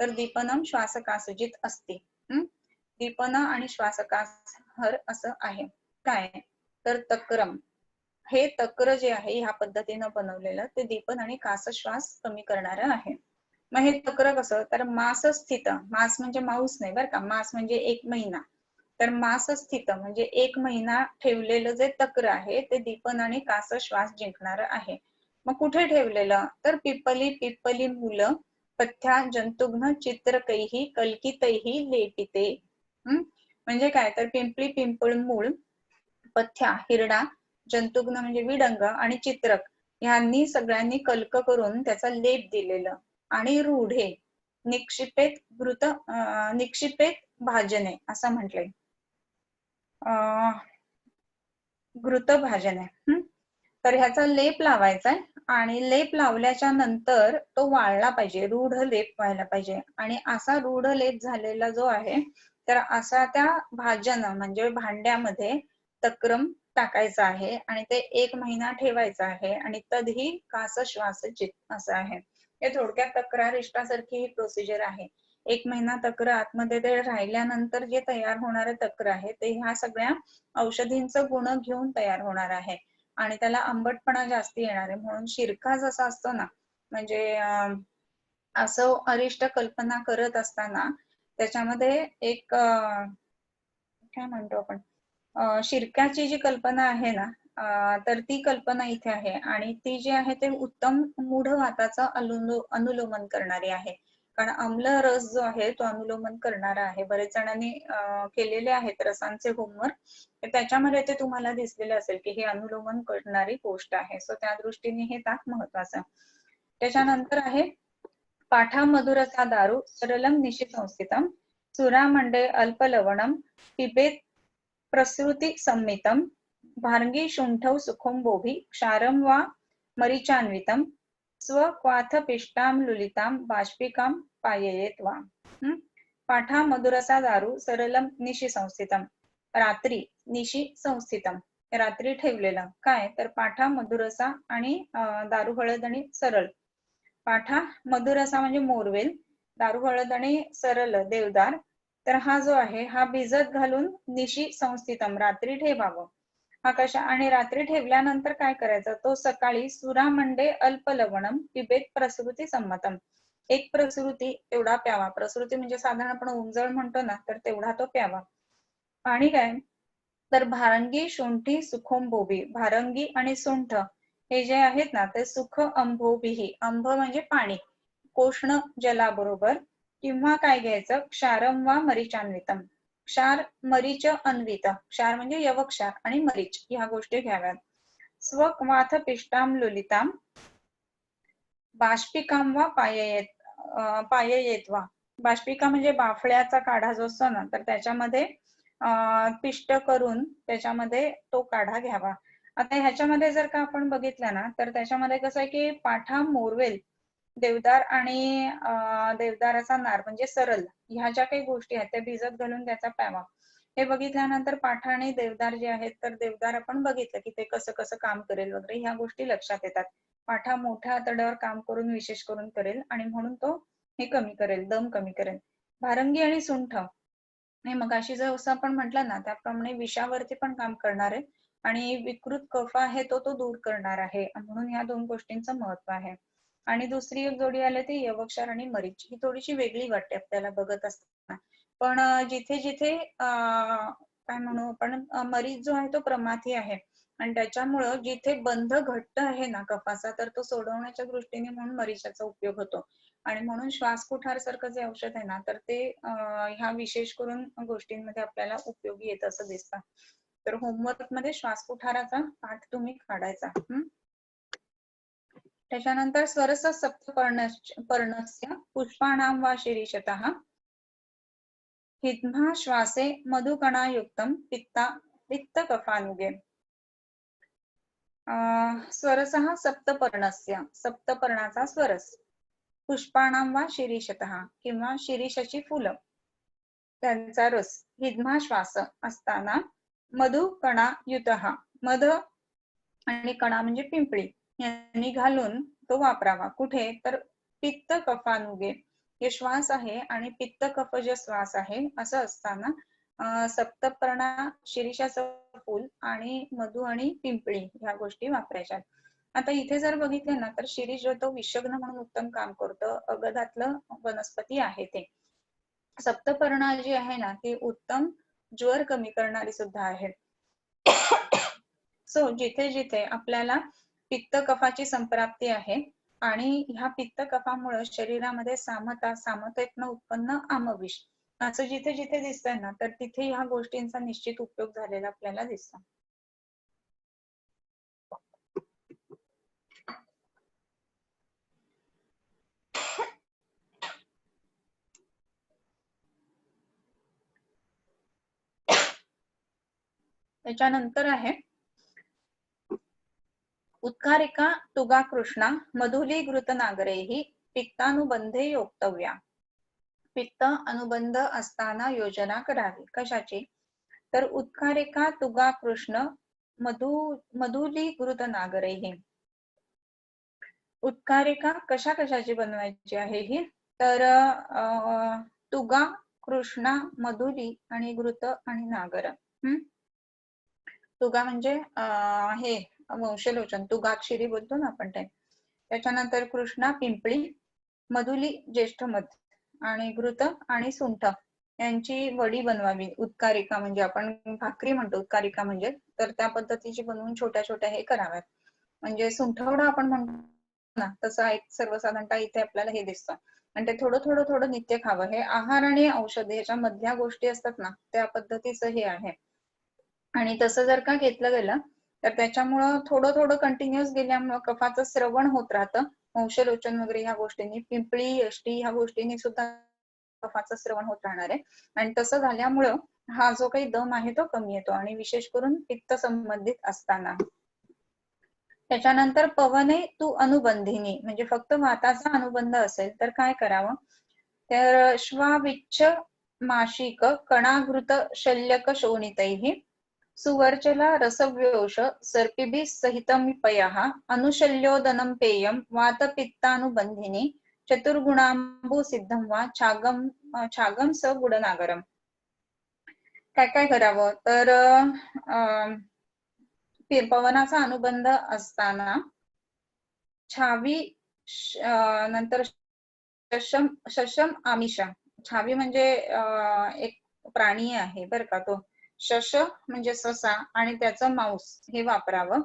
तर दीपनम श्वासकासजित असते. दीपन आणि श्वासकास हर असं आहे. काय तर तक्रम हे तक्र जे आहे ह्या पद्धतीनं बनवलेलं ते दीपन आणि कासश्वास कमी करणारं आहे. मग हे तक्र कसं तर मास स्थित मास म्हणजे माऊस नाही बरं का मास म्हणजे 1 महिना. तर मास स्थित म्हणजे 1 महिना ठेवलेलं जे तक्र आहे ते दीपन आणि कासश्वास जिंकणार आहे. मग कुठे ठेवलेलं तर पिप्पली मूल पथ्या जंतुघ्न चित्रकैहि कल्कितैहि लेपिते. म्हणजे काय तर पिंपळी पिंपळ मूळ पथ्या हिरडा जंतुघ्न म्हणजे विडंग आणि चित्रक ह्यांनी सगळ्यांनी कल्क करून त्याचा लेप दिलेलं आणि रूढे निक्षिपेत भाजने असं म्हटलंय. घृत भाजने. तर ह्याचा लेप लावायचा आणि लेप लावल्याच्या नंतर तो वाळला पाहिजे. रूढ लेप व्हायला पाहिजे आणि असा रूढ लेप झालेला जो आहे तर असा त्या भाजन म्हणजे भांड्यामध्ये तक्रम टाकायचा आहे आणि ते 1 महिना ठेवायचं आहे आणि तदही कास श्वास चित असं आहे. हे थोडक्यात तक्रारिष्टासारखी ही प्रोसिजर आहे. 1 महिना तक्र आतमध्ये ते राहिल्यानंतर जे तयार होणारे तक्र आहे ते ह्या सगळ्या औषधींचं गुण घेऊन तयार होणार आहे आणि त्याला आंबटपणा जास्ती येणार आहे. म्हणून शिरका जसा असतो ना म्हणजे असं अरिष्ट कल्पना करत असताना त्याच्यामध्ये एक काय म्हणतो आपण शिरकाची जी कल्पना आहे ना तर ती कल्पना इथे आहे आणि ती जी आहे ते उत्तम मूढ वाताचं अनुलोमन करणारी आहे. कारण आम्ल रस जो आहे तो अनुलोमन करणारा आहे. बरेच जणांनी केलेले आहेत रसांचे होमवर्क, त्याच्यामध्ये ते तुम्हाला दिसलेले असेल की हे अनुलोमन करणारी गोष्ट आहे. सो त्या दृष्टीने हे ताक महत्वाचं. त्याच्यानंतर आहे पाठा मधुरसा दारू सरलम निशी संस्थितम सुरामंडे अल्पलवणम पिबेत प्रसृती संमितम भार्गी शुंठौ सुखम बोभी क्षारम वा मरीचान्वितम स्वक्वाथ पिष्टाम लुलिताम बाष्पिकाम पाययेत वा. पाठा मधुरसा दारू सरलम निशी संस्थितम, रात्री निशी संस्थितम, रात्री ठेवलेलं काय तर पाठा मधुरसा आणि दारू हळद आणि सरळ. पाठा मधुरसा म्हणजे मोरवेल, दारू हळद आणि सरळ देवदार. तर हा जो आहे हा भिजत घालून निशी संस्थितम रात्री ठेवावं. हा कशा आणि रात्री ठेवल्यानंतर काय करायचं तो सकाळी सुरामंडे अल्पलवणम पिबेत प्रसृती संमतम, एक प्रसृती एवढा प्यावा. प्रसृती म्हणजे साधारण आपण उंजळ म्हणतो ना, तर तेवढा तो प्यावा. आणि काय तर भारंगी शुंठी सुखोंबोबी, भारंगी आणि सुंठ हे जे आहेत ना ते सुख अंभोबीही, अंभ म्हणजे पाणी, कोष्ण जलाबरोबर, किंवा काय घ्यायचं क्षारम वा मरीचान्वितम, क्षार मरीच अन्वित, क्षार म्हणजे यवक्षार आणि मरीच ह्या गोष्टी घ्याव्यात. स्वक्वाथ पिष्टाम लुलिताम बाष्पिकाम वा पाययेत वा. बाष्पिका म्हणजे बाफळ्याचा काढा जो असतो ना, तर त्याच्यामध्ये पिष्ट करून त्याच्यामध्ये तो काढा घ्यावा. आता ह्याच्यामध्ये जर का आपण बघितलं ना तर त्याच्यामध्ये कसं आहे की पाठा मोरवेल देवदार आणि देवदाराचा नार म्हणजे सरल ह्या ज्या काही गोष्टी आहेत त्या भिजत घालून त्याचा प्यावा. हे बघितल्यानंतर पाठा आणि देवदार जे आहेत तर देवदार आपण बघितलं की ते कसं कसं काम करेल वगैरे ह्या गोष्टी लक्षात येतात. पाठा मोठ्या आतड्यावर काम करून विशेष करून करेल आणि म्हणून तो हे कमी करेल, दम कमी करेल. भारंगी आणि सुंठ हे मगाशी जसं आपण म्हटलं ना त्याप्रमाणे विषावरती पण काम करणार आहे आणि विकृत कफ आहे तो दूर करणार आहे, म्हणून ह्या दोन गोष्टींचं महत्व आहे. आणि दुसरी एक जोडी आली ती यवक्षार आणि मरीच, ही थोडीशी वेगळी वाटते आपल्याला बघत असताना. पण जिथे जिथे काय म्हणू आपण मरीच जो आहे तो प्रमाथी आहे आणि त्याच्यामुळं जिथे बंध घट्ट आहे ना कफाचा तर तो सोडवण्याच्या दृष्टीने म्हणून मरीचाचा उपयोग होतो. आणि म्हणून श्वासकुठार सारखं जे औषध आहे ना तर ते ह्या विशेष करून गोष्टींमध्ये आपल्याला उपयोगी येत असं दिसतं. तर होमवर्क मध्ये श्वासकुठाराचा पाठ तुम्ही काढायचा. त्याच्यानंतर स्वरस सप्तपर्णस्य पुष्पाणां वा शिरीषतः हिद्मा श्वासे मधुकणायुक्तम पित्त कफानुगे. स्वरसः सप्तपर्णस्य, सप्तपर्णाचा स्वरस, पुष्पाणां वा शिरीषतः किंवा शिरीषाची फुलं त्यांचा रस, हिद्मा श्वास असताना मधुकणायुतः, मध आणि कणा म्हणजे पिंपळी यांनी घालून तो वापरावा. कुठे तर पित्त कफानुगे, हे श्वास आहे आणि पित्त कफ जे श्वास आहे असं असताना सप्तपर्णा शिरीषाचं फूल आणि मधु आणि पिंपळी ह्या गोष्टी वापरायच्या. आता इथे जर बघितलं ना तर शिरीष जो तो विषग्न म्हणून उत्तम काम करतं, अगदातलं वनस्पती आहे ते. सप्तपर्णा जी आहे ना ती उत्तम ज्वर कमी करणारी सुद्धा आहे. सो जिथे जिथे आपल्याला पित्त कफाची संप्राप्ती आहे आणि ह्या पित्त कफामुळे शरीरामध्ये सामतेतनं उत्पन्न आमविष असं जिथे जिथे दिसतंय ना तर तिथे ह्या गोष्टींचा निश्चित उपयोग झालेला आपल्याला दिसतो. त्याच्यानंतर आहे उत्कारिका तुगा कृष्णा मधुलीघृत नागरेही पित्तानुबंधे योक्तव्या. पित्त अनुबंध असताना योजना करावी. कशाची तर उत्कारिका तुगा कृष्ण मधुलीघृत नागरेही. उत्कारिका कशा कशाची बनवायची आहे ही तर तुगा कृष्णा मधुली आणि घृत आणि नागर. तुगा म्हणजे हे वंशलोचन, तुगाक्षरी बोलतो ना आपण ते. त्याच्यानंतर कृष्णा पिंपळी, मधुली ज्येष्ठ मध आणि घृत आणि सुंठ यांची वडी बनवावी. उत्कारिका म्हणजे आपण भाकरी म्हणतो उत्कारिका म्हणजे, तर त्या पद्धतीची बनवून छोट्या छोट्या हे कराव्यात. म्हणजे सुंठवडा आपण म्हणतो ना तसं एक सर्वसाधारणतः इथे आपल्याला हे दिसतं. आणि ते थोडं थोडं थोडं नित्य खावं. हे आहार आणि औषध ह्याच्या मधल्या गोष्टी असतात ना, त्या पद्धतीचं हे आहे. आणि तसं जर का घेतलं गेलं तर त्याच्यामुळं थोडं थोडं कंटिन्युअस गेल्यामुळं कफाचं श्रवण होत राहतं. वंशलोचन वगैरे ह्या गोष्टींनी, पिंपळी यष्टी ह्या गोष्टींनी सुद्धा कफाचं श्रवण होत राहणार आहे. आणि तसं झाल्यामुळं हा जो काही दम आहे तो कमी येतो आणि विशेष करून पित्त संबंधित असताना. त्याच्यानंतर पवने तू अनुबंधिनी, म्हणजे फक्त वाताचा अनुबंध असेल तर काय करावं, तर श्वाविच्छ माशिक कणाघृत शल्यक शोणितैः सुवर्चला रसव्योष सर्पिभिः सहितं पयः अनुशल्योदनं पेयं वातपित्तानुबंधिनी चतुर्गुणांबु सिद्धं वा छागम स गुडनागरम. काय काय करावं, तर पवनाचा अनुबंध असताना छावी नंतर शशम आमिषा. छावी म्हणजे एक प्राणी आहे बर का, तो शश म्हणजे ससा आणि त्याचं मांस हे वापरावं.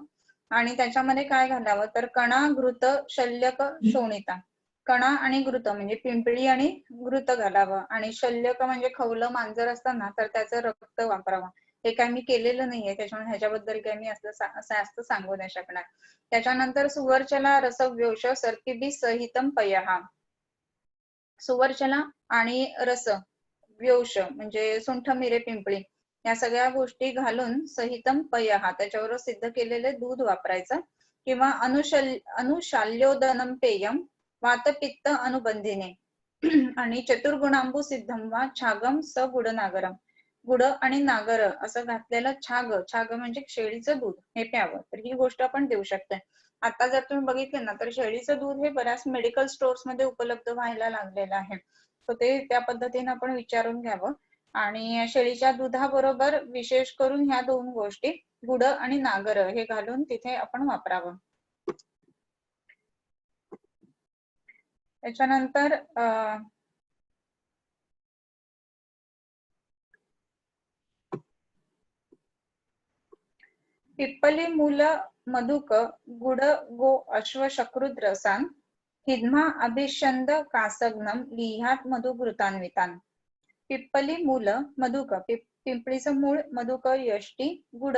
आणि त्याच्यामध्ये काय घालावं, तर कणा घृत शल्यक शोणिता. कणा आणि घृत म्हणजे पिंपळी आणि घृत घालावं. आणि शल्यक म्हणजे खवलं मांजर असतं ना, तर त्याचं रक्त वापरावं. हे काय मी केलेलं नाहीये, त्याच्यामुळे ह्याच्याबद्दल काय मी असं सांगू नाही शकणार. त्याच्यानंतर सुवर्चला रसव्योष सर्पिभिः सहितं पयः. सुवर्चला आणि रस व्योष म्हणजे सुंठ मिरे पिंपळी या सगळ्या गोष्टी घालून सहितम पयः त्याच्यावर सिद्ध केलेले दूध वापरायचं. किंवा अनुशाल्योदनम पेयम वातपित्त अनुबंधिने आणि चतुर्गुणांबू सिद्धम वा छागम स गुडनागरम. गुड आणि नागर असं घातलेलं छाग म्हणजे शेळीचं दूध हे प्यावं. तर ही गोष्ट आपण देऊ शकतो. आता जर तुम्ही बघितले ना, तर शेळीचं दूध हे बऱ्याच मेडिकल स्टोर्स मध्ये उपलब्ध व्हायला लागलेलं आहे. तर ते त्या पद्धतीने आपण विचारून घ्यावं. आणि शेळीच्या दुधाबरोबर विशेष करून ह्या दोन गोष्टी गुड आणि नागर हे घालून तिथे आपण वापरावं. त्याच्यानंतर पिप्पली मूल मधुक गुड गो अश्व शकृत रसान हिद्मा अभिषंद कासग्नम लिहात मधुघृतान्वितान. पिप्पली मूल मधुक पिंपळीचं मूळ, मधुक यष्टी, गुळ,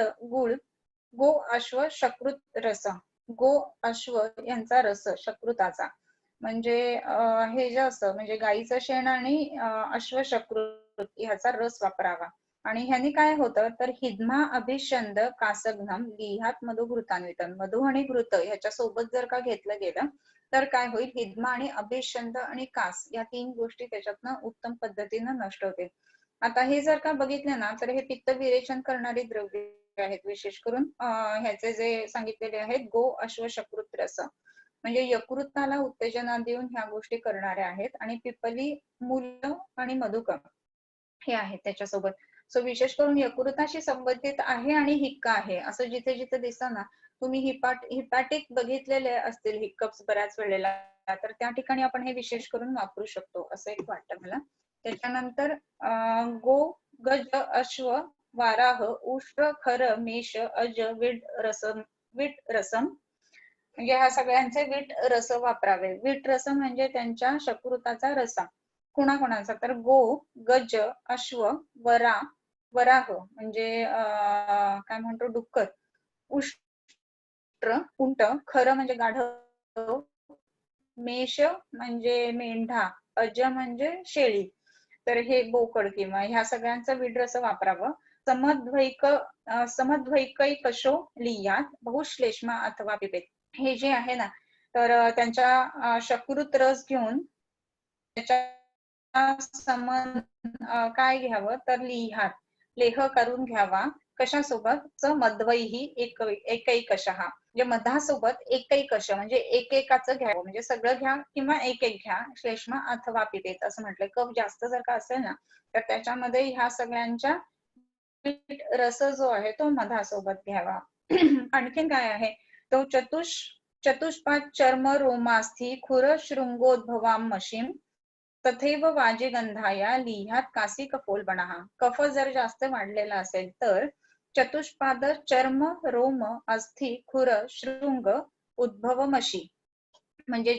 गो अश्व शकृत रस, गो अश्व यांचा रस शकृताचा. म्हणजे हे जे असतं म्हणजे गाईचं शेण आणि अश्व शकृत ह्याचा रस वापरावा. आणि ह्यानी काय होतं, तर हिद्मा अभिषंद कासग्नम लिहात मधुघृतान्वितन. मधु आणि घृत ह्याच्या सोबत जर का घेतलं गेलं तर काय होईल, हिद्मा आणि अभिषंद आणि कास या तीन गोष्टी त्याच्यातनं उत्तम पद्धतीनं नष्ट होतील. आता हे जर का बघितलं ना, तर हे पित्त विरेचन करणारी द्रव्ये आहेत. विशेष करून ह्याचे जे सांगितलेले आहेत गो अश्व शकृत रस म्हणजे यकृताला उत्तेजना देऊन ह्या गोष्टी करणाऱ्या आहेत. आणि पिप्पली मूल आणि मधुक हे आहेत त्याच्यासोबत. सो विशेष करून यकृताशी संबंधित आहे आणि हिक्का आहे असं जिथे जिथे दिसतं ना, तुम्ही हिपॅटिक बघितलेले असतील हिक्कप्स बऱ्याच वेळेला, तर त्या ठिकाणी आपण हे विशेष करून वापरू शकतो असं एक वाटतं मला. त्याच्यानंतर गो गज अश्व वाराह उष्ट्र खर मेष अज विट रसम म्हणजे ह्या सगळ्यांचे विट रस वापरावे. विट रस म्हणजे त्यांच्या शकृताचा रसा. कुणाकुणाचा, तर गो, गज, अश्व, वराह म्हणजे काय म्हणतो डुक्कर, उंट, खर म्हणजे गाढव, मेष म्हणजे मेंढा, अज म्हणजे शेळी. तर हे बोकड किंवा ह्या सगळ्यांचा विडरस वापरावं. समद्वैकशो लियात बहुश्लेष्मा अथवा पिपेत. हे जे आहे ना, तर त्यांच्या शकृत रस घेऊन त्याच्या काय घ्यावं, तर लेह करून घ्यावा. कशासोबत, मध्वैही एकैकशः म्हणजे मधासोबत एकैकश म्हणजे एकेकाचं घ्यावं. म्हणजे सगळं घ्या किंवा एक घ्या. श्लेष्मा अथवा पिपेत असं म्हटलंय. कफ जास्त जर का असेल ना, तर त्याच्यामध्ये ह्या सगळ्यांच्या रस जो आहे तो मधासोबत घ्यावा. आणखीन काय आहे, तो चतुष्पाद चर्म रोमास्थी खुर शृंगोद्भवाम मशीम तथैव वाजिगंधाया लिहात कासी कफोलबणः. कफ जर जास्त वाढलेला असेल तर चतुष्पाद चर्म रोम अस्थि खुर शृंग उद्भव मशी म्हणजे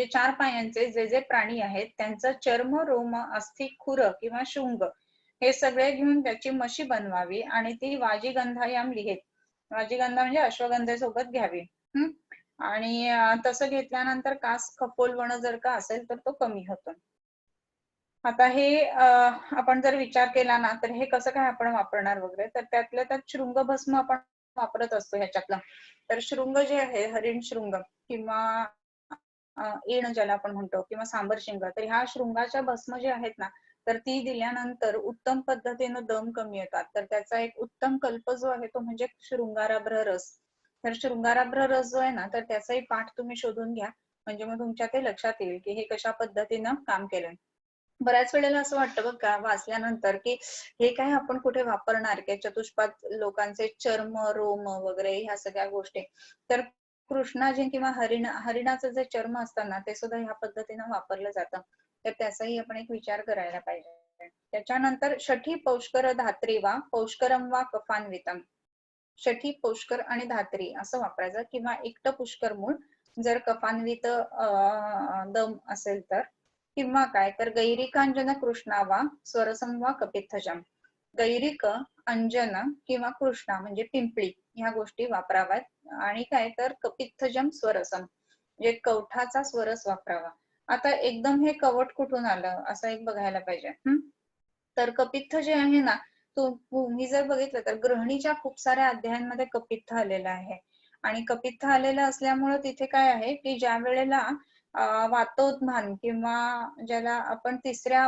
चार पायांचे जे जे प्राणी आहेत त्यांचं चर्म, रोम, अस्थि, खुर किंवा शुंग हे सगळे घेऊन त्याची मशी बनवावी आणि ती वाजीगंधायाम लिहेत. वाजीगंधा म्हणजे अश्वगंधेसोबत घ्यावी. आणि तसं घेतल्यानंतर कास खपोलवण जर का असेल तर तो कमी होतो. आता हे आपण जर विचार केला ना तर हे कसं काय आपण वापरणार वगैरे, तर त्यातल्या त्यात शृंग भस्म आपण वापरत असतो ह्याच्यातलं. तर शृंग जे आहे, हरिण शृंग किंवा ईण ज्याला आपण म्हणतो किंवा सांबर शिंग, तर ह्या शृंगाच्या भस्म जे आहेत ना तर ती दिल्यानंतर उत्तम पद्धतीनं दम कमी येतात. तर त्याचा एक उत्तम कल्प जो आहे तो म्हणजे शृंगाराभ्र रस. तर शृंगाराभ्र रस जो आहे ना तर त्याचाही पाठ तुम्ही शोधून घ्या, म्हणजे मग तुमच्या ते लक्षात येईल की हे कशा पद्धतीनं काम केलंय. बऱ्याच वेळेला असं वाटतं बघ का वाचल्यानंतर की हे काय आपण कुठे वापरणार, की चतुष्पाद लोकांचे चर्म, रोम वगैरे ह्या सगळ्या गोष्टी. तर कृष्णाजी किंवा हरिणाचं जे चर्म असतं ना ते सुद्धा ह्या पद्धतीनं वापरलं जातं. तर त्याचाही आपण एक विचार करायला पाहिजे. त्याच्यानंतर षठी, पौष्कर, धात्री वा पौष्करम वा कफान्वितम. षठी, पौष्कर आणि धात्री असं वापरायचं, किंवा एकटं पुष्कर मूळ जर कफान्वित दम असेल तर, किंवा काय तर गैरिकांजन कृष्णा वा स्वरसम वा कपित्थजम. गैरिक, अंजन किंवा कृष्णा म्हणजे पिंपळी ह्या गोष्टी वापराव्यात, आणि काय तर कपित्थजम स्वरसम म्हणजे कवठाचा स्वरस वापरावा. आता एकदम हे कवट कुठून आलं असं एक बघायला पाहिजे. तर कपित्थ जे आहे ना, तुम्ही जर बघितलं तर गृहिणीच्या खूप साऱ्या अध्यायांमध्ये कपित्थ आलेलं आहे. आणि कपित्थ आलेलं असल्यामुळे तिथे काय आहे की ज्या वेळेला वातोद्धान किंवा ज्याला आपण तिसऱ्या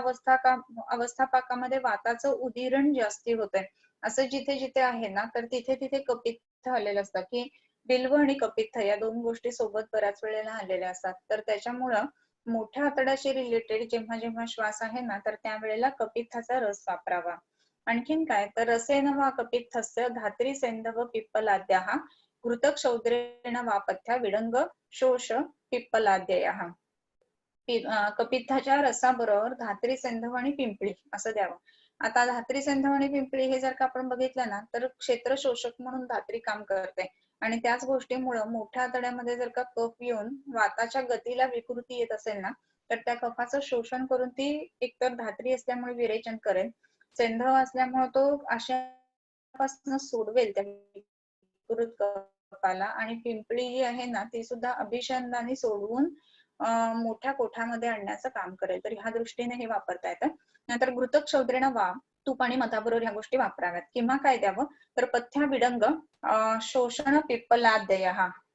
अवस्थापाकामध्ये वाताचं उदिरण जास्ती होतंय असं जिथे जिथे आहे ना तर तिथे तिथे कपित्थ आलेलं असतं, की बिल्व आणि कपित्थ या दोन गोष्टी सोबत बऱ्याच वेळेला आलेल्या असतात. तर त्याच्यामुळं मोठ्या आतड्याशी रिलेटेड जेव्हा जेव्हा श्वास आहे ना तर त्यावेळेला कपित्थाचा रस वापरावा. आणखीन काय तर रसेन वा कपित्थस्य धात्री सेंधव पिप्पलाद्याः घृतक शौद्रेण वापथ्या विडंग शोष पिप्पलाद्ययः. कपित्थाच्या रसाबरोबर धात्री, सेंधव आणि पिंपळी असं द्यावं. आता धात्री, सेंधव आणि पिंपळी हे जर का आपण बघितलं ना तर क्षेत्र शोषक म्हणून धात्री काम करते, आणि त्याच गोष्टीमुळे मोठ्या आतड्यामध्ये जर का कफ येऊन वाताच्या गतीला विकृती येत असेल ना तर त्या कफाचं शोषण करून ती एकतर धात्री असल्यामुळे विरेचन करेल, सेंधव असल्यामुळे तो आशयापासून सोडवेल त्या विकृत कफाला, आणि पिंपळी जी आहे ना ती सुद्धा अभिसंधानी सोडवून मोठ्या कोठामध्ये आणण्याचं काम करेल. तर ह्या दृष्टीने हे वापरता येतं. नंतर घृतक शौद्रेण वा तूप आणि मधाबरोबर ह्या गोष्टी वापराव्यात. किंवा काय द्यावं तर पथ्या विडंग शोषण पिप्पलाद्यय.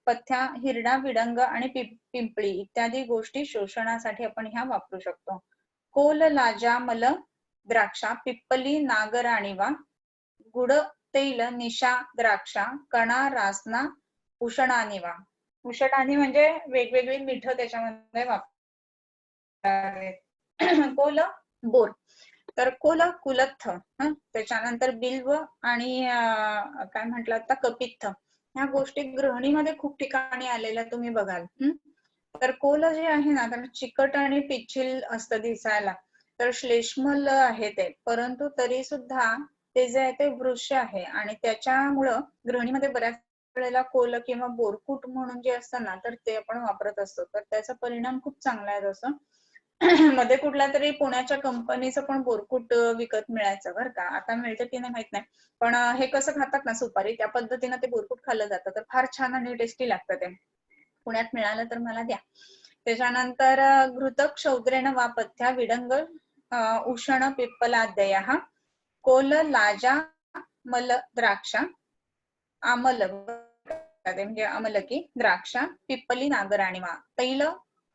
पथ्या, हिरडा, विडंग आणि पिंपळी इत्यादी गोष्टी शोषणासाठी आपण ह्या वापरू शकतो. कोल, लाजा, मल, द्राक्षा, पिप्पली, नागराणी वा गुड, तैल, निशा, द्राक्षा, कणा, रासना, उषणानी वा. उषणानी म्हणजे वेगवेगळी मिठ त्याच्यामध्ये वापरावेत. कोल, बोर. तर कोल कुलत्थ, त्याच्यानंतर बिल्व आणि काय म्हटलं आता कपित्थ ह्या गोष्टी गृहिणीमध्ये खूप ठिकाणी आलेल्या तुम्ही बघाल. तर कोल जे आहे ना तर चिकट आणि पिच्छिल असतं दिसायला, तर श्लेष्मल आहे ते, परंतु तरी सुद्धा ते जे आहे ते वृक्ष आहे, आणि त्याच्यामुळं गृहिणीमध्ये बऱ्याच वेळेला कोल किंवा बोरकूट म्हणून जे असतं ना तर ते आपण वापरत असतो. तर त्याचा परिणाम खूप चांगला आहे. जसं मध्ये कुठल्या तरी पुण्याच्या कंपनीचं पण बोरकूट विकत मिळायचं बरं का, आता मिळतं की नाही माहित नाही, पण हे कसं खातात ना सुपारी त्या पद्धतीनं ते बोरकूट खाल्लं जातं, तर फार छान आणि टेस्टी लागतं ते. पुण्यात मिळालं तर मला द्या. त्याच्यानंतर घृतक शौद्रेण वा पथ्या विडंग उषण पिप्पलाद्ययः कोल, लाजा, मल, द्राक्षा, आमल म्हणजे अमलकी, द्राक्षा, पिप्पली, नागराणी वा. तैल,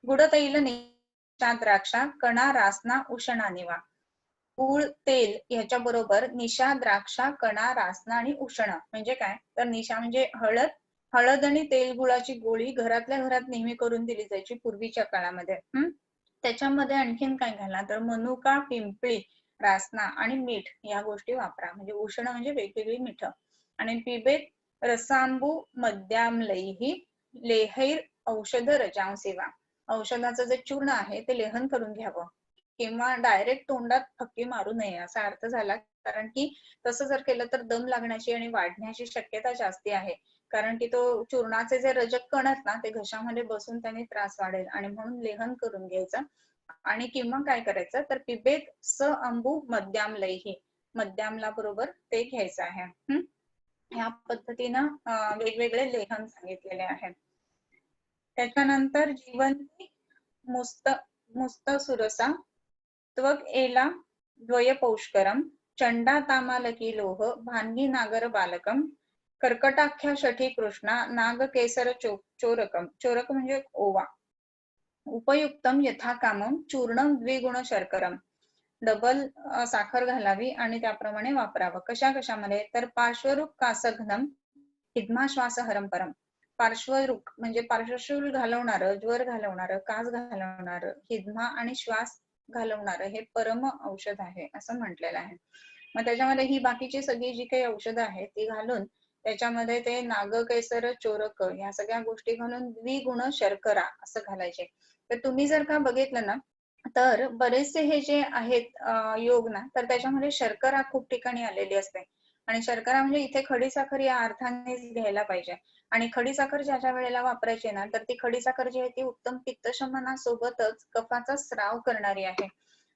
गुड, तैल, निशा, द्राक्षा, कणा, रासना, उषणानी वा. गूळ, तेल ह्याच्या बरोबर निशा, द्राक्षा, कणा, रासना आणि उषण म्हणजे काय तर निशा म्हणजे हळद. हळद आणि तेल गुळाची गोळी घरातल्या घरात नेहमी करून दिली जायची पूर्वीच्या काळामध्ये. त्याच्यामध्ये आणखीन काय घाला तर मनुका, पिंपळी, रासना आणि मीठ या गोष्टी वापरा. म्हणजे उष्ण म्हणजे वेगवेगळी मीठ. आणि पिबेत रसांबू मध्यामलैही लेहैर औषध रजांसेवा. औषधाचं जे चूर्ण आहे ते लेहन करून घ्यावं, किंवा डायरेक्ट तोंडात फक्की मारू नये असा अर्थ झाला, कारण की तसं जर केलं तर दम लागण्याची आणि वाढण्याची शक्यता जास्ती आहे. कारण की तो चूर्णाचे जे रजक कण आहेत ना ते घशामध्ये बसून त्याने त्रास वाढेल आणि म्हणून लेहन करून घ्यायचं. आणि किंवा काय करायचं तर पिबेत स अंबू मध्याम लयही, मध्यामला बरोबर ते घ्यायचं आहे. ह्या पद्धतीनं वेगवेगळे लेखन सांगितलेले आहे. त्याच्यानंतर जीवंती मुस्त मुस्त सुरसा त्वग एला द्वय पौष्करम चंडा तामालकी लोह भांगी नागर बालकम कर्कटाख्या शठी कृष्णा नाग केसर चोरकम, चोरक म्हणजे ओवा, उपयुक्तम यथा कामम चूर्णम द्विगुण शर्करम, डबल साखर घालावी आणि त्याप्रमाणे वापरावं. कशा कशामध्ये तर पार्श्वरूप कासघ्नम हिद्मा श्वास हरम, पार्श्वरूप म्हणजे पार्श्वशूल घालवणार, ज्वर घालवणार, कास घालवणार, हिद्मा आणि श्वास घालवणार हे परम औषध आहे असं म्हटलेलं आहे. मग त्याच्यामध्ये ही बाकीची सगळी जी काही औषधं आहेत ती घालून त्याच्यामध्ये ते नाग कैसर चोरक ह्या सगळ्या गोष्टी घालून द्विगुण शर्करा असं घालायचे. तर तुम्ही जर का बघितलं ना तर बरेचसे हे जे आहेत योग ना तर त्याच्यामध्ये शर्करा खूप ठिकाणी आलेली असते. आणि शर्करा म्हणजे इथे खडीसाखर या अर्थाने घ्यायला पाहिजे. आणि खडीसाखर ज्या वेळेला वापरायची ना तर ती खडीसाखर जी आहे ती उत्तम पित्तशमनासोबतच कफाचा स्राव करणारी आहे.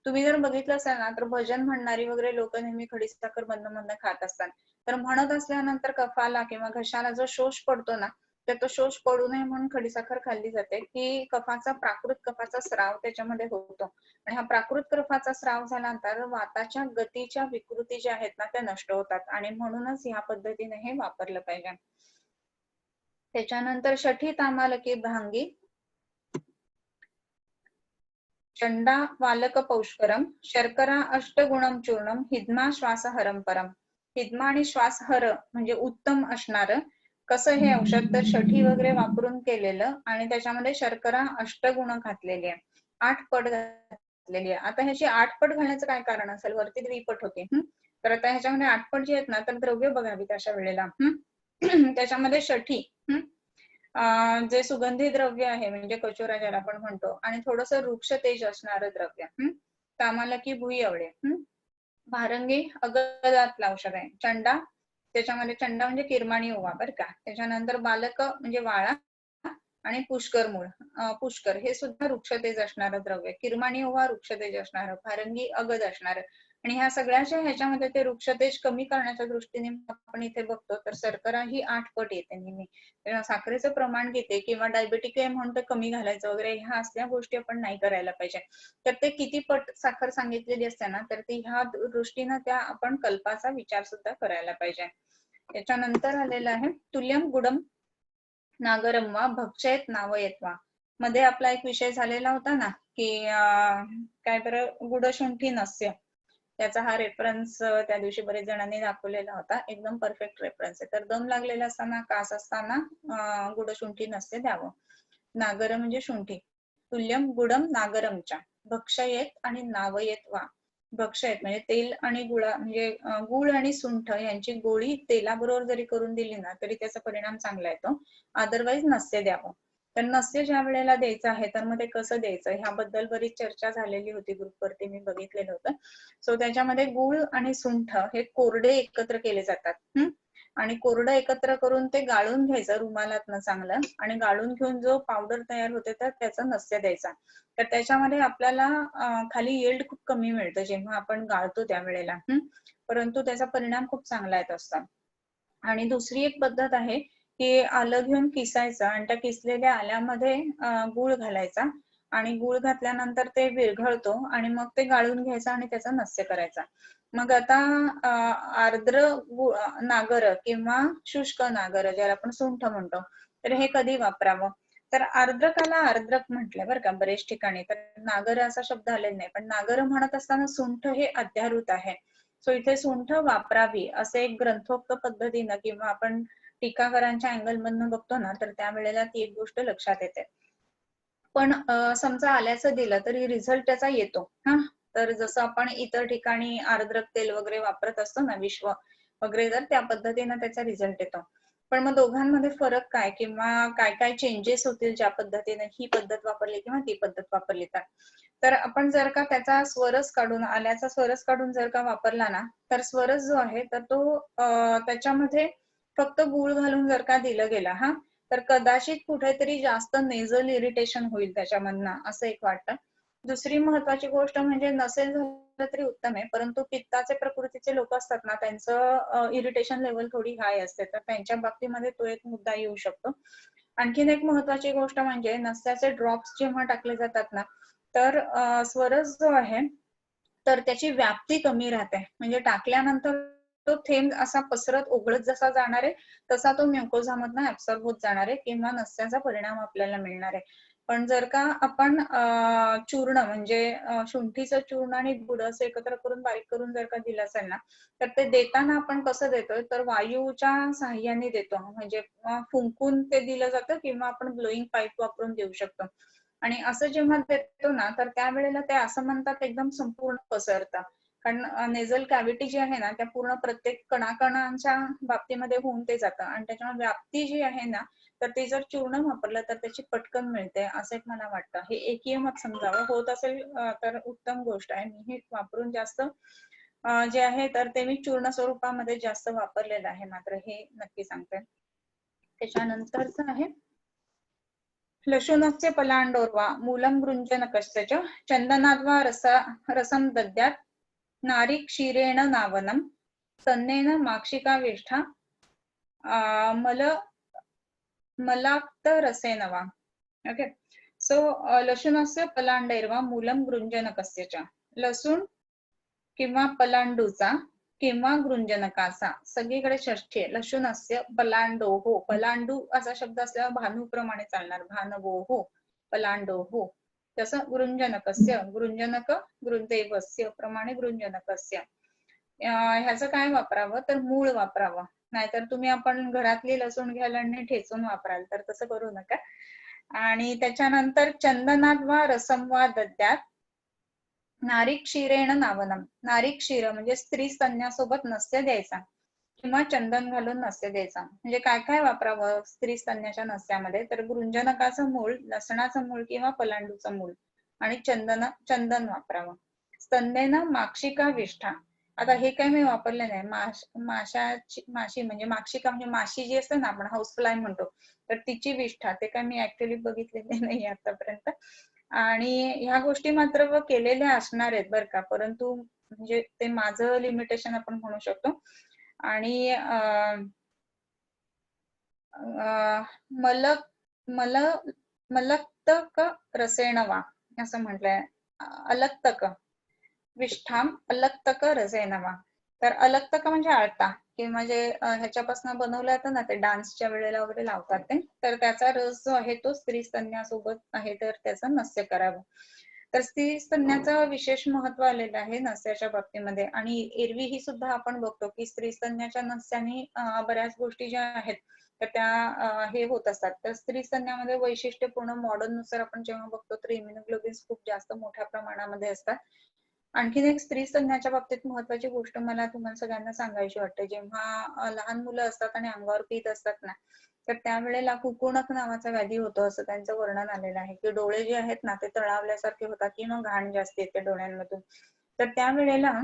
तुम्ही जर बघितलं असाल ना तर भजन म्हणणारी वगैरे लोक नेहमी खडीसाखर मधनं मधनं खात असतात. तर म्हणत असल्यानंतर कफाला किंवा घशाला जो शोष पडतो ना तर तो शोष पडू नये म्हणून खडीसाखर खाल्ली जाते की कफाचा प्राकृत कफाचा स्राव त्याच्यामध्ये होतो. आणि हा प्राकृत कफाचा स्राव झाल्यानंतर वाताच्या गतीच्या विकृती ज्या आहेत ना त्या नष्ट होतात आणि म्हणूनच ह्या पद्धतीने हे वापरलं पाहिजे. त्याच्यानंतर शठी तामालकी भांगी चंडा वालक पौष्करम शर्करा अष्टगुणम चूर्णम हिद्मा श्वास हरम परम, हिद्मा आणि श्वास हर म्हणजे उत्तम असणार. कसं हे औषध तर शठी वगैरे वापरून केलेलं आणि त्याच्यामध्ये शर्करा अष्टगुण घातलेली आहे, 8 पट घातलेली आहे. आता ह्याची 8 पट घालण्याचं काय कारण असेल, वरती द्विपट होते. तर आता ह्याच्यामध्ये 8 पट जे आहेत ना तर द्रव्य बघावीत अशा वेळेला. त्याच्यामध्ये शठी जे सुगंधी द्रव्य आहे म्हणजे कचोरा ज्याला आपण म्हणतो आणि थोडस वृक्ष तेज असणारं द्रव्य, कामाला की भुई आवळे, भारंगी अगदातलं औषध आहे. चंडा त्याच्यामध्ये चंडा म्हणजे किरमाणी ओवा बर का. त्याच्यानंतर बालक म्हणजे वाळा आणि पुष्कर मूळ, पुष्कर हे सुद्धा वृक्षतेज असणारं द्रव्य, किरमाणी ओवा वृक्षतेज असणारं, भारंगी अगद असणारं. आणि ह्या सगळ्याच्या ह्याच्यामध्ये ते वृक्षतेज कमी करण्याच्या दृष्टीने आपण इथे बघतो तर शर्करा ही 8 पट येते नेहमी. साखरेचं प्रमाण घेते किंवा डायबेटिक आहे म्हणून ते कमी घालायचं वगैरे ह्या असल्या गोष्टी आपण नाही करायला पाहिजे. तर ते किती पट साखर सांगितलेली असते ना तर ती ह्या दृष्टीनं त्या आपण कल्पाचा विचार सुद्धा करायला पाहिजे. त्याच्यानंतर आलेलं आहे तुल्यम गुडम नागरम वा भक्षयत नावयत्वा, मध्ये आपला एक विषय झालेला होता ना की काय बरं गुडशुंठी नस्य, त्याचा हा रेफरन्स त्या दिवशी बरेच जणांनी दाखवलेला होता. एकदम परफेक्ट रेफरन्स आहे. तर दम लागलेला असताना कास असताना गुडशुंठी नस्य द्यावं. नागर म्हणजे शुंठी. तुल्यम गुडम नागरमच्या भक्षयेत आणि नावयेत वा, भक्षयेत म्हणजे तेल आणि गुळा म्हणजे गुळ आणि सुंठ यांची गोळी तेलाबरोबर जरी करून दिली ना तरी त्याचा परिणाम चांगला येतो. अदरवाईज नस्य द्यावं. तर नस्य ज्या वेळेला द्यायचं आहे तर मग ते कसं द्यायचं ह्याबद्दल बरीच चर्चा झालेली होती, ग्रुपवरती मी बघितलेलं होतं. सो त्याच्यामध्ये गुळ आणि सुंठ हे कोरडे एकत्र केले जातात. आणि कोरडं एकत्र करून ते गाळून घ्यायचं रुमालातनं चांगलं आणि गाळून घेऊन जो पावडर तयार होते तर त्याचा नस्य द्यायचा. तर त्याच्यामध्ये आपल्याला खाली येल्ड खूप कमी मिळतं जेव्हा आपण गाळतो त्यावेळेला, परंतु त्याचा परिणाम खूप चांगला येत असतो. आणि दुसरी एक पद्धत आहे की आलं घेऊन किसायचं आणि त्या किसलेल्या आल्यामध्ये गुळ घालायचा आणि गुळ घातल्यानंतर ते विरघळतो आणि मग ते गाळून घ्यायचं आणि त्याचा नस्य करायचा. मग आता आर्द्र नागर किंवा शुष्क नागर ज्याला आपण सुंठ म्हणतो तर हे कधी वापरावं तर आर्द्रकाला आर्द्रक म्हटलंय बरं का बरेच ठिकाणी. तर नागर असा शब्द आलेला नाही पण नागर म्हणत असताना सुंठ हे अध्यारूत आहे. सो इथे सुंठ वापरावी असे एक ग्रंथोक्त पद्धतीनं किंवा आपण टीकाकारांच्या अँगल मधनं बघतो ना तर त्यावेळेला ती एक गोष्ट लक्षात येते. पण समजा आल्याचं दिलं तरी रिझल्ट त्याचा येतो. तर जसं आपण इतर ठिकाणी आर्द्रक तेल वगैरे वापरत असतो ना विश्व वगैरे तर त्या पद्धतीनं त्याचा रिझल्ट येतो. पण मग दोघांमध्ये फरक काय किंवा काय काय चेंजेस होतील ज्या पद्धतीने ही पद्धत वापरली किंवा ती पद्धत वापरली तर आपण जर का त्याचा स्वरस काढून आल्याचा स्वरस काढून जर का वापरला ना तर स्वरस जो आहे तर तो त्याच्यामध्ये फक्त गूळ घालून जर का दिलं गेलं हा, तर कदाचित कुठेतरी जास्त नेझल इरिटेशन होईल त्याच्यामधनं, असं एक वाटतं. दुसरी महत्वाची गोष्ट म्हणजे नसेल झालं तरी उत्तम आहे, परंतु पित्ताचे प्रकृतीचे लोक असतात ना, त्यांचं इरिटेशन लेवल थोडी हाय असते, तर त्यांच्या बाबतीमध्ये तो एक मुद्दा येऊ शकतो. आणखीन एक महत्वाची गोष्ट म्हणजे नस्याचे ड्रॉप्स जेव्हा टाकले जातात ना, तर स्वरस जो आहे तर त्याची व्याप्ती कमी राहते, म्हणजे टाकल्यानंतर तो थेंब असा पसरत ओघळत जसा जाणार आहे तसा तो म्युकोझामधनं ऍब्सॉर्ब होत जाणार आहे किंवा नस्याचा परिणाम आपल्याला मिळणार आहे. पण जर का आपण चूर्ण म्हणजे शुंठीचं चूर्ण आणि गुड असं एकत्र करून बारीक करून जर का दिलं असेल ना, तर ते देताना आपण कसं देतोय तर वायूच्या साह्याने देतो, म्हणजे फुंकून ते दिलं जातं किंवा आपण ब्लोईंग पाईप वापरून देऊ शकतो. आणि असं जेव्हा देतो ना, तर त्यावेळेला ते असं म्हणतात एकदम संपूर्ण पसरतं, कारण नेझल कॅव्हिटी जी आहे ना, त्या पूर्ण प्रत्येक कणाकणांच्या बाबतीमध्ये होऊन ते जातं आणि त्याच्यामुळे व्याप्ती जी आहे ना, तर ते जर चूर्ण वापरलं तर त्याची पटकन मिळते, असं एक मला वाटतं. हे एकही मत समजावं, होत असेल तर उत्तम गोष्ट आहे. मी हे वापरून जास्त जे आहे तर ते मी चूर्ण स्वरूपामध्ये जास्त वापरलेलं आहे, मात्र हे नक्की सांगते. त्याच्यानंतरच आहे लशुनस्य पलांडोर्वा मूलं गृञ्जनकस्य च चन्दनाद्वा रसं दद्यात् नारी क्षीरेण नावनं स्तन्येन माक्षिकावेष्ठा मल मलाक्तरसेन वा. ओके, सो लशुनस्य पलांडैर्वा मूलं गृञ्जनकस्य च, लसूण किंवा पलांडूचा किंवा गृञ्जनकाचा, सगळीकडे षष्ठी आहे. लशुनस्य पलांडो हो, पलांडू असा शब्द असल्यावर भानूप्रमाणे चालणार, भानवो हो पलांडो हो. तसं गृञ्जनकस्य, गृञ्जनक गृदेवस्य प्रमाणे गृञ्जनकस्य. ह्याचं काय वापरावं तर मूळ वापरावं, नाहीतर तुम्ही आपण घरातली लसूण घ्याल आणि ठेचून वापराल, तर तसं करू नका. आणि त्याच्यानंतर चंदनात वा रसम वा दद्यात नारी क्षीरेण नावनम, नारी क्षीर म्हणजे स्त्री स्तन्यासोबत नस्य द्यायचा किंवा चंदन घालून नस्य द्यायचा. म्हणजे काय काय वापरावं स्त्री स्तन्याच्या नस्यामध्ये तर गृञ्जनकाचं मूळ, लसणाचं मूळ किंवा पलांडूचं मूळ आणि चंदन वापरावं. स्तन्येनं माक्षिका विष्ठा, आता हे काय मी वापरले नाही, माशी म्हणजे माक्षिका म्हणजे माशी जी असते ना, आपण हाऊस फ्लाय म्हणतो, तर तिची विष्ठा, ते काय मी ऍक्च्युअली बघितलेले नाही आतापर्यंत. आणि ह्या गोष्टी मात्र केलेल्या असणार आहेत बरं का, परंतु म्हणजे ते माझं लिमिटेशन आपण म्हणू शकतो. आणि मलक्तक रसेण वा असं म्हटलंय, अलक्तक विष्ठाम अलक्तक रसेण वा. तर अलक्तक म्हणजे आळता किंवा जे ह्याच्यापासून बनवलं जातं ना, ते डान्सच्या वेळेला वगैरे लावतात ते, तर त्याचा रस जो आहे तो स्त्री स्तन्यासोबत आहे तर त्याचं नस्य करावं. तर स्त्री स्तन्याचं विशेष महत्व आलेलं आहे नस्याच्या बाबतीमध्ये. आणि एरवी ही सुद्धा आपण बघतो की स्त्री स्तन्याच्या नस्याने बऱ्याच गोष्टी ज्या आहेत तर त्या हे होत असतात. तर स्त्री स्तन्यामध्ये वैशिष्ट्यपूर्ण मॉडर्न नुसार आपण जेव्हा बघतो तर इम्युनोग्लोबिन्स खूप जास्त मोठ्या प्रमाणामध्ये असतात. आणखीन एक स्त्री स्तन्याच्या बाबतीत महत्वाची गोष्ट मला तुम्हाला सगळ्यांना सांगायची वाटते, जेव्हा लहान मुलं असतात आणि अंगावर पीत असतात ना, तर त्यावेळेला कुकुणक नावाचा व्याधी होतो असं त्यांचं वर्णन आलेलं आहे, की डोळे जे आहेत ना ते तळावल्यासारखे होतात किंवा घाण जास्त येते डोळ्यांमधून. तर त्यावेळेला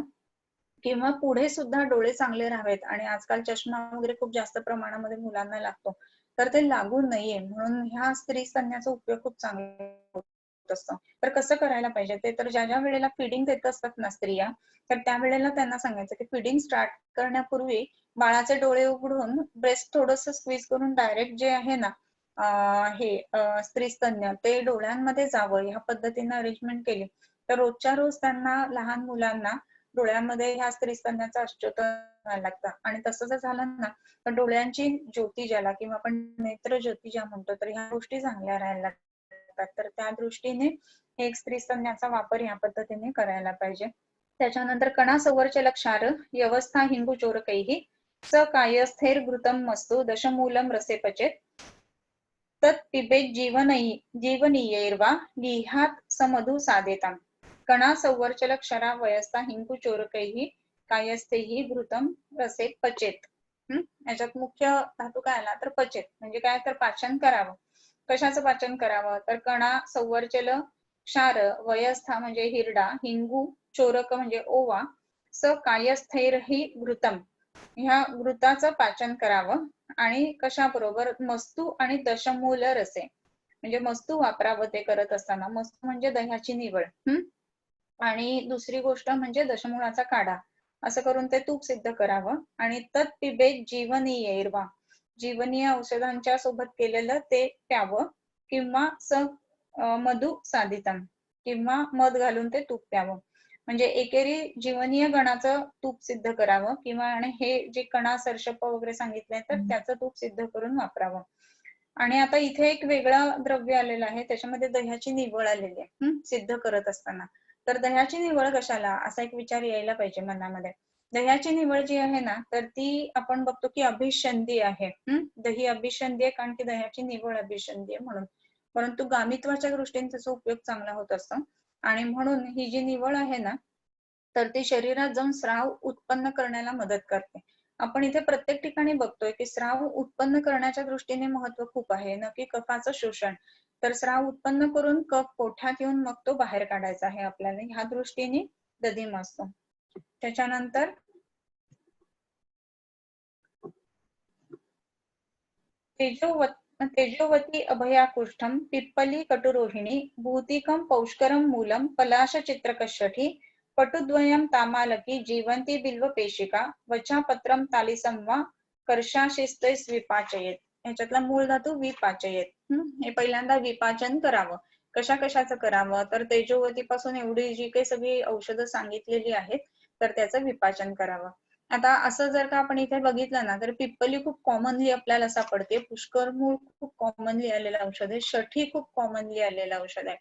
किंवा पुढे सुद्धा डोळे चांगले राहावेत, आणि आजकाल चष्मा वगैरे खूप जास्त प्रमाणामध्ये मुलांना लागतो, तर ते लागू नये म्हणून ह्या स्त्री स्तन्याचा उपयोग खूप चांगला होत असतो. तर कसं करायला पाहिजे ते तर ज्या ज्या वेळेला फिडिंग देत असतात ना स्त्रिया, तर त्यावेळेला त्यांना सांगायचं की फिडिंग स्टार्ट करण्यापूर्वी बाळाचे डोळे उघडून ब्रेस्ट थोडस स्क्वीज करून डायरेक्ट जे आहे ना हे स्त्री स्तन्य ते डोळ्यांमध्ये जावं, ह्या पद्धतीने अरेंजमेंट केली तर रोजच्या रोज त्यांना, लहान मुलांना डोळ्यामध्ये ह्या स्त्री स्तन्याचा आश्चर्य व्हायला लागतं. आणि तसं जर झालं ना तर डोळ्यांची ज्योती ज्याला किंवा आपण नेत्र ज्योती ज्या म्हणतो, तर ह्या गोष्टी चांगल्या राहायला लागतात. तर त्या दृष्टीने एक स्त्री स्तन्याचा वापर ह्या पद्धतीने करायला पाहिजे. त्याच्यानंतर कणा संवर्चल क्षार व्यवस्था हिंगू चोरकैहि स कायस्थैर घृतम मस्तु दशमूलम रसे पचेत तत् पिबेत जीवनीयैर्वा लिहात समधू साधेताम. कणा संवर्चल क्षरा वयस्था हिंकू चोरकैहि कायस्थैहि घृतम रसे पचेत. याच्यात मुख्य धातू काय आला तर पचेत, म्हणजे काय तर पाचन करावं. कशाचं पाचन करावं तर कणा संवर्चल क्षार वयस्था म्हणजे हिरडा, हिंगू चोरक म्हणजे ओवा, स कायस्थैर ही घृतम ह्या घृताचं पाचन करावं. आणि कशाबरोबर? मस्तू आणि दशमूल रसे. म्हणजे मस्तू वापरावं ते करत असताना. मस्तू म्हणजे दह्याची निवड. आणि दुसरी गोष्ट म्हणजे दशमूळाचा काढा. असं करून ते तूप सिद्ध करावं. आणि तत् पिबेत जीवनीयैर्वा, जीवनीय औषधांच्या सोबत केलेलं ते प्यावं. किंवा मधु साधितम, किंवा मध घालून ते तूप प्यावं. म्हणजे एकेरी जीवनीय गणाचं तूप सिद्ध करावं, किंवा आणि हे जे कणा सर्षप वगैरे सांगितलंय तर त्याचं तूप सिद्ध करून वापरावं. आणि आता इथे एक वेगळं द्रव्य आलेलं आहे, त्याच्यामध्ये दह्याची निवड आलेली आहे सिद्ध करत असताना. तर दह्याची निवड कशाला, असा एक विचार यायला पाहिजे मनामध्ये. दह्याची निवड जी आहे ना, तर ती आपण बघतो की अभिषंधी आहे. दही अभिषंधी आहे, कारण की दह्याची निवड अभिषंधी आहे म्हणून. परंतु गामित्वाच्या दृष्टीने त्याचा उपयोग चांगला होत असतो. आणि म्हणून ही जी निवड आहे ना, तर ती शरीरात जाऊन स्राव उत्पन्न करण्याला मदत करते. आपण इथे प्रत्येक ठिकाणी बघतोय की स्राव उत्पन्न करण्याच्या दृष्टीने महत्व खूप आहे, न की कफाचं शोषण. तर स्राव उत्पन्न करून कफ पोटात येऊन मग तो बाहेर काढायचा आहे आपल्याला, ह्या दृष्टीने दधिम असतो. त्याच्यानंतर तेजोवती अभयाकुष्ठम पिप्पली कटुरोहिणी भूतिकम पौष्करम मूलम पलाश चित्रकशठी पटुद्वयम तामालकी जीवंती बिल्व पेशिका वचापत्रम तालिसम वा कर्षाशिस्तैस विपाचयेत. ह्याच्यातला मूळ धातू विपाचयेत. हे पहिल्यांदा विपाचन करावं. कशा कशाचं करावं, तर तेजोवती पासून एवढी जी काही सगळी औषधं सांगितलेली आहेत तर त्याचं विपाचन करावं. आता असं जर का आपण इथे बघितलं ना, तर पिप्पली खूप कॉमनली आपल्याला सापडते, पुष्कर मूळ खूप कॉमनली आलेलं औषध आहे, शठी खूप कॉमनली आलेलं औषध आहे,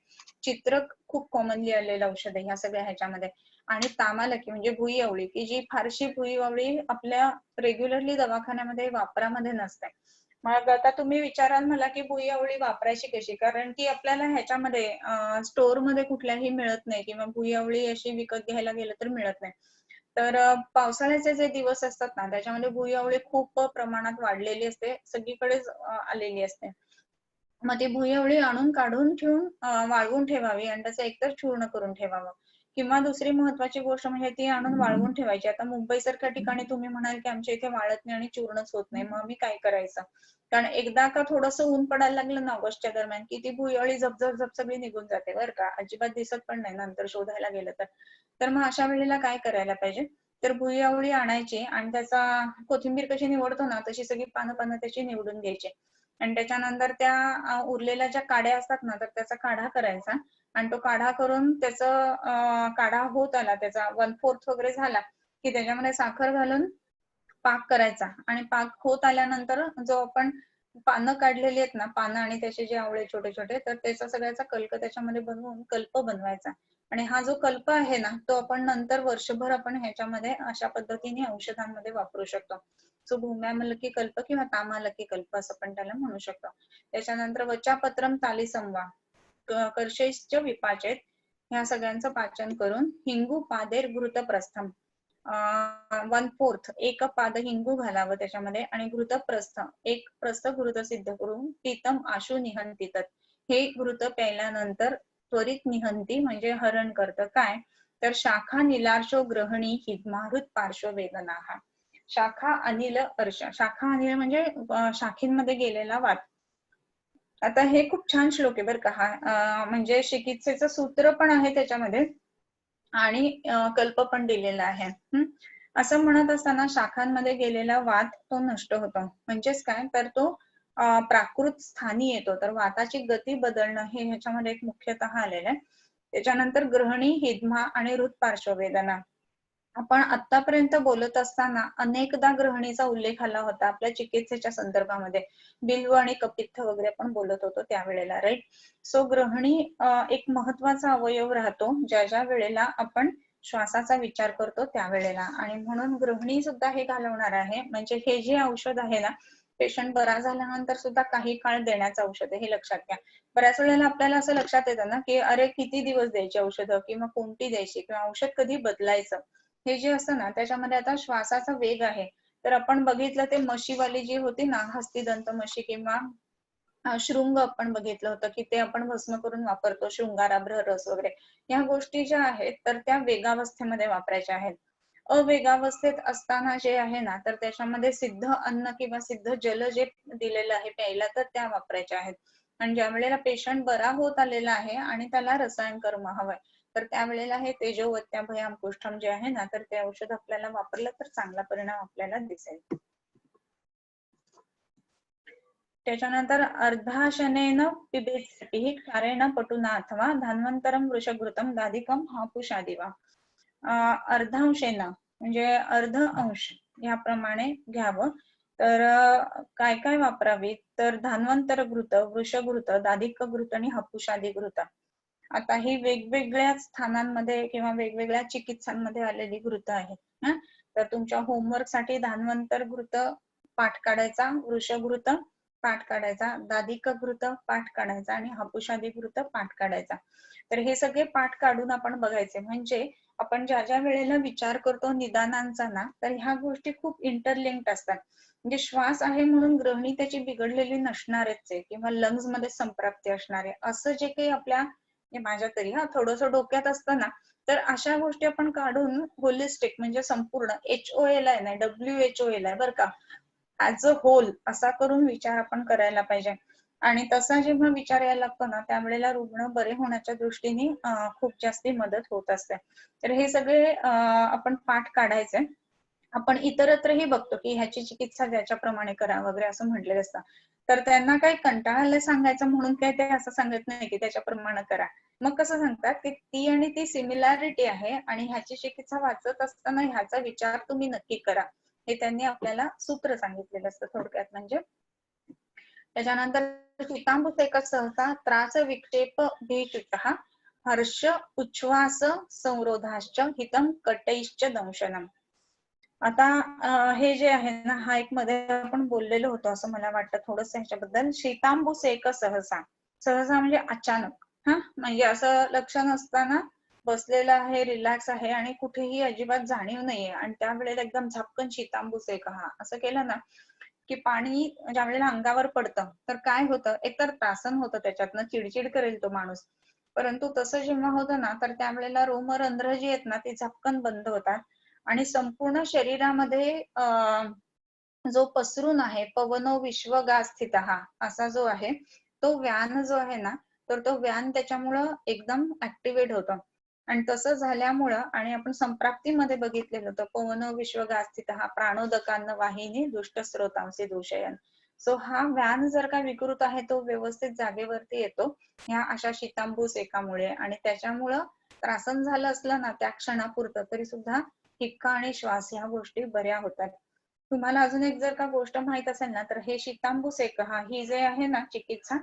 चित्रक खूप कॉमनली आलेलं औषध आहे ह्या सगळ्या ह्याच्यामध्ये. आणि तामालकी म्हणजे भुईअवळी, की जी फारशी भुईअवळी आपल्या रेग्युलरली दवाखान्यामध्ये वापरामध्ये नसते. मग आता तुम्ही विचाराल मला की भुईअवळी वापरायची कशी, कारण की आपल्याला ह्याच्यामध्ये स्टोअर मध्ये कुठल्याही मिळत नाही, किंवा भुईअवळी अशी विकत घ्यायला गेलं तर मिळत नाही. तर पावसाळ्याचे जे दिवस असतात ना, त्याच्यामध्ये भुईअवळी खूप प्रमाणात वाढलेली असते, सगळीकडेच आलेली असते. मग ती भुईअवळी आणून काढून ठेवून वाळवून ठेवावी आणि त्याचं एकतर चूर्ण करून ठेवावं. किंवा दुसरी महत्वाची गोष्ट म्हणजे ती आणून वाळवून ठेवायची. आता मुंबई सारख्या ठिकाणी तुम्ही म्हणाल की आमच्या इथे वाळत नाही आणि चूर्णच होत नाही, मग मी काय करायचं? कारण एकदा का थोडस ऊन पडायला लागलं ना ऑगस्टच्या दरम्यान, की ती भुईअवळी झपझप झप सगळी निघून जाते बरं का, अजिबात दिसत पण नाही नंतर शोधायला गेलं तर. तर मग अशा वेळेला काय करायला पाहिजे, तर भुईअवळी आणायची आणि त्याचा कोथिंबीर कशी निवडतो ना तशी सगळी पानं पानं त्याची निवडून घ्यायची. आणि त्याच्यानंतर त्या उरलेल्या ज्या काड्या असतात ना, तर त्याचा काढा करायचा. आणि तो काढा करून त्याचं काढा होत आला, त्याचा 1/4 वगैरे झाला की त्याच्यामध्ये साखर घालून पाक करायचा. आणि पाक होत आल्यानंतर जो आपण पानं काढलेली आहेत ना, पानं आणि त्याचे जे आवळे छोटे छोटे, तर त्याचा सगळ्याचा कल्प त्याच्यामध्ये बनवून कल्प बनवायचा. आणि हा जो कल्प आहे ना, तो आपण नंतर वर्षभर आपण ह्याच्यामध्ये अशा पद्धतीने औषधांमध्ये वापरू शकतो. जो भूम्यामलकी कल्प किंवा तामालकी कल्प असं पण त्याला म्हणू शकतो. त्याच्यानंतर वचापत्रम तालिसंवा कर्षेश्च विपाचेत, ह्या सगळ्यांचं पाचन करून हिंगू पादेर घृत प्रस्थम 1/4 एक पाद हिंगू घालावं त्याच्यामध्ये, आणि घृतप्रस्थ एक प्रस्थ घृत सिद्ध करून पितम आशु निहंतित, हे घृत प्यायल्यानंतर त्वरित निहंती म्हणजे हरण करतं. काय तर शाखा निलार्शो ग्रहणी हिमाहृत पार्श्व वेदना. शाखा अनिल अर्श, शाखा अनिल म्हणजे शाखींमध्ये गेलेला वात. आता हे खूप छान श्लोक आहे बरं का हा, म्हणजे चिकित्सेचं सूत्र पण आहे त्याच्यामध्ये आणि कल्प पण दिलेला आहे. असं म्हणत असताना शाखांमध्ये गेलेला वात तो नष्ट होतो. म्हणजेच काय तर तो प्राकृत स्थानी येतो. तर वाताची गती बदलणं हे ह्याच्यामध्ये एक मुख्यतः आलेलं आहे. त्याच्यानंतर ग्रहणी, हिदमा आणि हृद पार्श्ववेदना. आपण आतापर्यंत बोलत असताना अनेकदा ग्रहणीचा उल्लेख आला होता आपल्या चिकित्सेच्या संदर्भामध्ये. बिल्व आणि कपित्थ वगैरे आपण बोलत होतो त्यावेळेला, राईट. सो ग्रहणी एक महत्वाचा अवयव राहतो ज्या ज्या वेळेला आपण श्वासाचा विचार करतो त्यावेळेला. आणि म्हणून ग्रहणी सुद्धा हे घालवणार आहे. म्हणजे हे जे औषध आहे ना, पेशंट बरा झाल्यानंतर सुद्धा काही काळ देण्याचं औषध आहे, हे लक्षात घ्या. बऱ्याच वेळेला आपल्याला असं लक्षात येतं ना की अरे किती दिवस द्यायची औषधं, किंवा कोणती द्यायची, किंवा औषध कधी बदलायचं. हे जे असतं ना त्याच्यामध्ये आता श्वासाचा वेग आहे. तर आपण बघितलं ते म्हशीवाली जी होती ना, हस्तिदंत म्हशी, किंवा शृंग आपण बघितलं होतं की ते आपण भस्म करून वापरतो, शृंगाराभ्र रस वगैरे. या गोष्टी ज्या आहेत तर त्या वेगावस्थेमध्ये वापरायच्या आहेत. अवेगावस्थेत असताना जे आहे ना, तर त्याच्यामध्ये सिद्ध अन्न किंवा सिद्ध जल जे दिलेलं आहे प्यायला, तर त्या वापरायच्या आहेत. आणि ज्या वेळेला पेशंट बरा होत आलेला आहे आणि त्याला रसायन कर्म हवंय, तर त्यावेळेला हे तेजोवत्याभय कुष्ठम जे आहे ना, तर ते औषध आपल्याला वापरलं तर चांगला परिणाम आपल्याला दिसेल. त्याच्यानंतर अर्धाशनेन पिबेत्सपिः क्षारेण पटुना अथवा धान्वंतरम वृषघृतम दाधिकम हापुषादिवा. अर्धांशेन म्हणजे अर्ध अंश याप्रमाणे घ्यावं. तर काय काय वापरावी, तर धान्वंतर घृत, वृषघृत, दाधिक घृत आणि हापुषादी घृत. आता ही वेगवेगळ्या स्थानांमध्ये किंवा वेगवेगळ्या चिकित्सांमध्ये आलेली घृत आहेत. तर तुमच्या होमवर्क साठी धान्वंतर घृत पाठ काढायचा, वृषघृत पाठ काढायचा, दाधिक घृत पाठ काढायचा आणि हापुषादी घृत पाठ काढायचा. तर हे सगळे पाठ काढून आपण बघायचे, म्हणजे आपण ज्या ज्या वेळेला विचार करतो निदानांचा ना, तर ह्या गोष्टी खूप इंटरलिंक्ड असतात. म्हणजे श्वास आहे म्हणून ग्रहणी त्याची बिघडलेली नसणारच आहे किंवा लंग्स मध्ये संप्राप्ती असणार आहे, असं जे काही आपल्या माझ्या तरी थोडस डोक्यात असतं ना, तर अशा गोष्टी आपण काढून होलिस्टिक म्हणजे संपूर्ण HOL आहे ना, WHO आहे बरं का, ऍज अ होल असा करून विचार आपण करायला पाहिजे. आणि तसा जेव्हा विचार यायला लागतो ना, त्यावेळेला रुग्ण बरे होण्याच्या दृष्टीने खूप जास्ती मदत होत असते. तर हे सगळे आपण पाठ काढायचे. आपण इतरत्रही बघतो की ह्याची चिकित्सा ज्याच्याप्रमाणे करा वगैरे असं म्हटलेलं असतं. तर त्यांना काही कंटाळायला सांगायचं म्हणून काय ते असं सांगत नाही की त्याच्याप्रमाणे करा. मग कसं सांगतात की ती आणि ती सिमिलॅरिटी आहे आणि ह्याची चिकित्सा वाचत असताना ह्याचा विचार तुम्ही नक्की करा, हे त्यांनी आपल्याला सूत्र सांगितलेलं असतं थोडक्यात. म्हणजे त्याच्यानंतर चितांबुसेक सहसा त्रास विक्षेप भीशुचः हर्ष उच्छ्वास संरोधाश्च हितम कटैश्च दंशनम. आता हे जे आहे ना, हा एक मध्ये आपण बोललेलो होतो असं मला वाटतं थोडस ह्याच्याबद्दल. शीतांबुसेक सहसा, सहसा म्हणजे अचानक, म्हणजे असं लक्ष नसताना बसलेला आहे, रिलॅक्स आहे आणि कुठेही अजिबात जाणीव नाहीये आणि त्यावेळेला एकदम झपकन शीतांबुसेक असं केलं ना, की पाणी ज्या वेळेला अंगावर पडतं तर काय होतं, एकतर त्रासन होतं, त्याच्यातनं चिडचिड करेल तो माणूस. परंतु तसं जेव्हा होतं ना, तर त्यावेळेला रोमरंध्र जी आहेत ना, ती झपकन बंद होतात आणि संपूर्ण शरीरामध्ये जो पसरून आहे पवनो विश्वगा स्थित असा जो आहे तो व्यान जो आहे ना, तर तो व्यान त्याच्यामुळं एकदम ऍक्टिव्हेट होतं. आणि तसं झाल्यामुळं, आणि आपण संप्राप्तीमध्ये बघितलेलं होतं, पवनो विश्वगा स्थित प्राणोदकान्न वाहिनी दुष्ट स्रोतांशी दूषयन. सो हा व्यान जर का विकृत आहे तो व्यवस्थित जागेवरती येतो ह्या अशा शीतांबुसेकामुळे. आणि त्याच्यामुळं त्रासन झालं असलं ना त्या क्षणापुरतं, तरी सुद्धा हिक्का आणि श्वास ह्या गोष्टी बऱ्या होतात. तुम्हाला अजून एक जर का गोष्ट माहित असेल ना, तर हे शीतांबुसेक ही जे आहे ना चिकित्सा,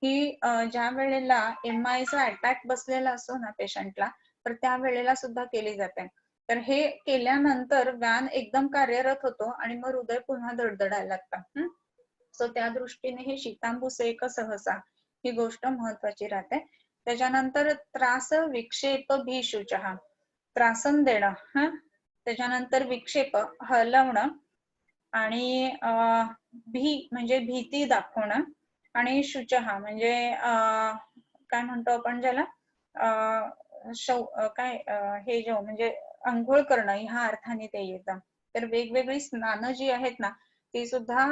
ही ज्या वेळेला MI चा अटॅक बसलेला असतो ना पेशंटला, तर त्या वेळेला सुद्धा केली जाते. तर हे केल्यानंतर व्यान एकदम कार्यरत होतो आणि मग हृदय पुन्हा धडधडायला लागतं. सो त्या दृष्टीने हे शीतांबुसेक सहसा ही गोष्ट महत्वाची राहते. त्याच्यानंतर त्रास विक्षेप भीशुचः, त्रासन देणं, त्याच्यानंतर विक्षेप हलवणं, आणि भी म्हणजे भीती दाखवणं, आणि शुचः म्हणजे काय म्हणतो आपण ज्याला हे जो म्हणजे आंघोळ करणं ह्या अर्थाने ते येतं. तर वेगवेगळी स्नानं जी आहेत ना, ती सुद्धा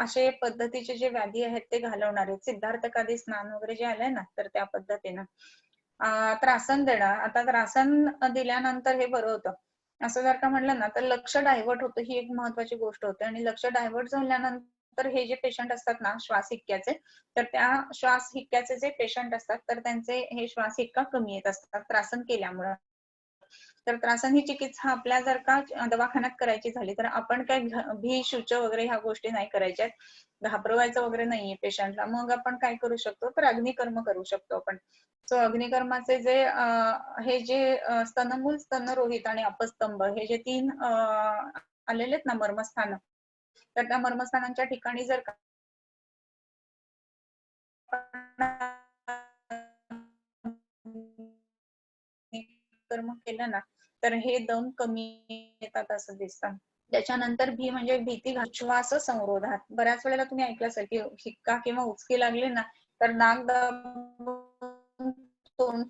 असे पद्धतीचे जे व्याधी आहेत ते घालवणार आहेत. सिद्धार्थकादी स्नान वगैरे जे आलंय ना, तर त्या पद्धतीनं त्रासन देणं. आता त्रासन दिल्यानंतर हे बरं होतं असं जर का म्हणलं ना, तर लक्ष डायव्हर्ट होतं, ही एक महत्वाची गोष्ट होते. आणि लक्ष डायव्हर्ट झाल्यानंतर हे जे पेशंट असतात ना श्वास हिक्क्याचे, तर त्या श्वास हिक्क्याचे जे पेशंट असतात तर त्यांचे हे श्वास हिक्का कमी येत असतात त्रासन केल्यामुळं. तर त्रासन ही चिकित्सा आपल्या जर का दवाखान्यात करायची झाली तर आपण काय भी शुच वगैरे ह्या गोष्टी नाही करायच्यात, घाबरवायचं वगैरे नाहीये पेशंटला. मग आपण काय करू शकतो, तर अग्निकर्म करू शकतो आपण. सो अग्निकर्माचे जे हे जे स्तनमूल, स्तनरोहित आणि अपस्तंभ हे जे 3 आलेले आहेत ना मर्मस्थान, तर त्या मर्मस्थानांच्या ठिकाणी जर का कर्म केलं ना, तर हे दम कमी येतात असं दिसतं. त्याच्यानंतर भी म्हणजे भीती, श्वास संरोधात. बऱ्याच वेळेला तुम्ही ऐकलं असेल की शिक्का किंवा उचकी लागली ना, तर नाक दाबून तोंड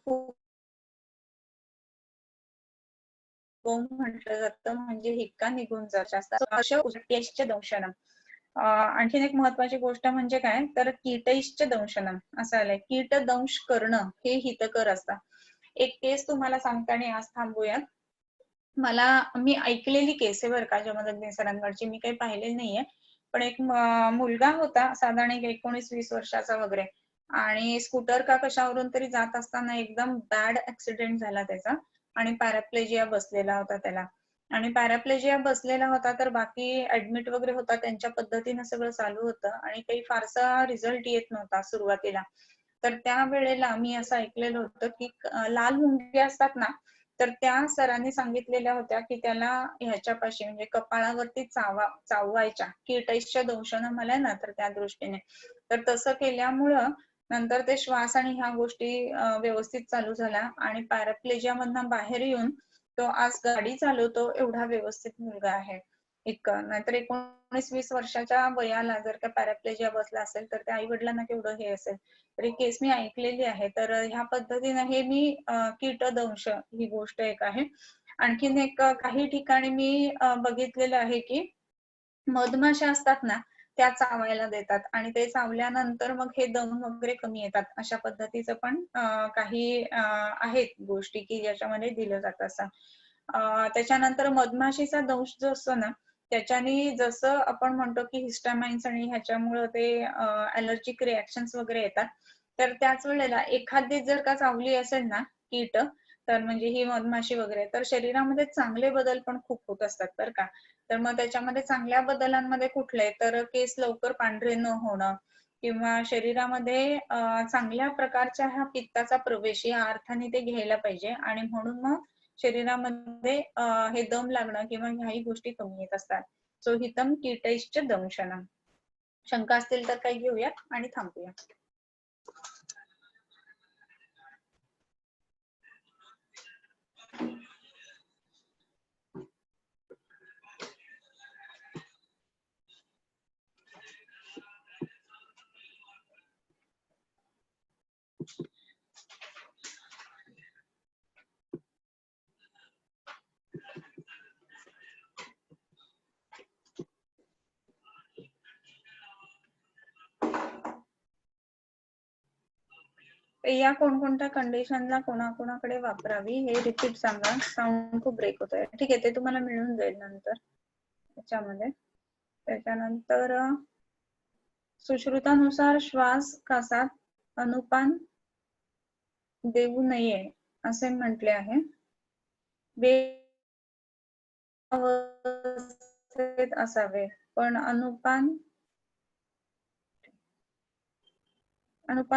म्हटलं जातं, म्हणजे हिक्का निघून जास्त दंशनम. आणखीन एक महत्वाची गोष्ट म्हणजे काय, तर कीटैश्च दंशनम असं आलंय. कीट दंश करणं हे हितकर असतं. एक केस तुम्हाला सांगताना आज थांबूयात. मी ऐकलेली केस आहे बरं का जमदग्नी सरांकडची, मी काही पाहिलेली नाहीये. पण एक मुलगा होता साधारण 19-20 वर्षाचा वगैरे, आणि स्कूटर का कशावरून तरी जात असताना एकदम बॅड ऍक्सिडेंट झाला त्याचा, आणि पॅराप्लेजिया बसलेला होता त्याला. आणि पॅराप्लेजिया बसलेला होता तर बाकी ऍडमिट वगैरे होता, त्यांच्या पद्धतीनं सगळं चालू होतं, आणि काही फारसा रिझल्ट येत नव्हता सुरुवातीला. तर त्या वेळेला मी असं ऐकलेलं होतं की लाल मुंग्या असतात ना, तर त्या सरांनी सांगितलेल्या होत्या की त्याला ह्याच्यापाशी म्हणजे कपाळावरती चाववायच्या, कीटैश्च दंशनम मला ना, तर त्या दृष्टीने. तर तसं केल्यामुळं नंतर ते श्वास आणि ह्या गोष्टी व्यवस्थित चालू झाल्या, आणि पॅराप्लेजिया मधनं बाहेर येऊन तो आज गाडी चालवतो, एवढा व्यवस्थित मुलगा आहे. इतकं. नाहीतर 19-20 वर्षाच्या वयाला जर का पॅराप्लेजिया बसला असेल तर त्या आई वडिलांना केवढं हे असेल. तर ही केस मी ऐकलेली आहे. तर ह्या पद्धतीने हे मी कीटदंश ही गोष्ट एक आहे. आणखीन एक काही ठिकाणी मी बघितलेलं आहे की मधमाशा असतात ना, त्या चावायला देतात, आणि ते चावल्यानंतर मग हे दम वगैरे कमी येतात, अशा पद्धतीचं पण काही आहेत गोष्टी की ज्याच्यामध्ये दिलं जातं असं. त्याच्यानंतर मधमाशीचा दंश जो असतो ना, त्याच्याने जसं आपण म्हणतो की हिस्टामाइन्स आणि ह्याच्यामुळे ते ॲलर्जिक रिॲक्शन्स वगैरे येतात, तर त्याच वेळेला एखादी जर का चावली असेल ना कीट, तर म्हणजे ही मधमाशी वगैरे, तर शरीरामध्ये चांगले बदल पण खूप होत असतात बरं का. तर मग त्याच्यामध्ये चांगल्या बदलांमध्ये कुठले, तर केस लवकर पांढरे न होणं, किंवा शरीरामध्ये चांगल्या प्रकारच्या हा पित्ताचा प्रवेश या अर्थाने ते घ्यायला पाहिजे, आणि म्हणून मग शरीरामध्ये हे दम लागणं किंवा ह्याही गोष्टी कमी येत असतात. सो हितम कीटैश्च दंशनम. शंका असतील तर काही घेऊयात आणि थांबूया. या कोणकोणत्या कंडिशनला कोणाकोणाकडे वापरावी हे रिपीट सांगा. साऊंड खूप ब्रेक होतोय. ठीक आहे, ते तुम्हाला मिळून जाईल नंतर त्याच्यामध्ये. त्याच्यानंतर सुश्रुतानुसार श्वास कासात अनुपान देऊ नये असे म्हटले आहे. अवस्थेत असावे, पण अनुपान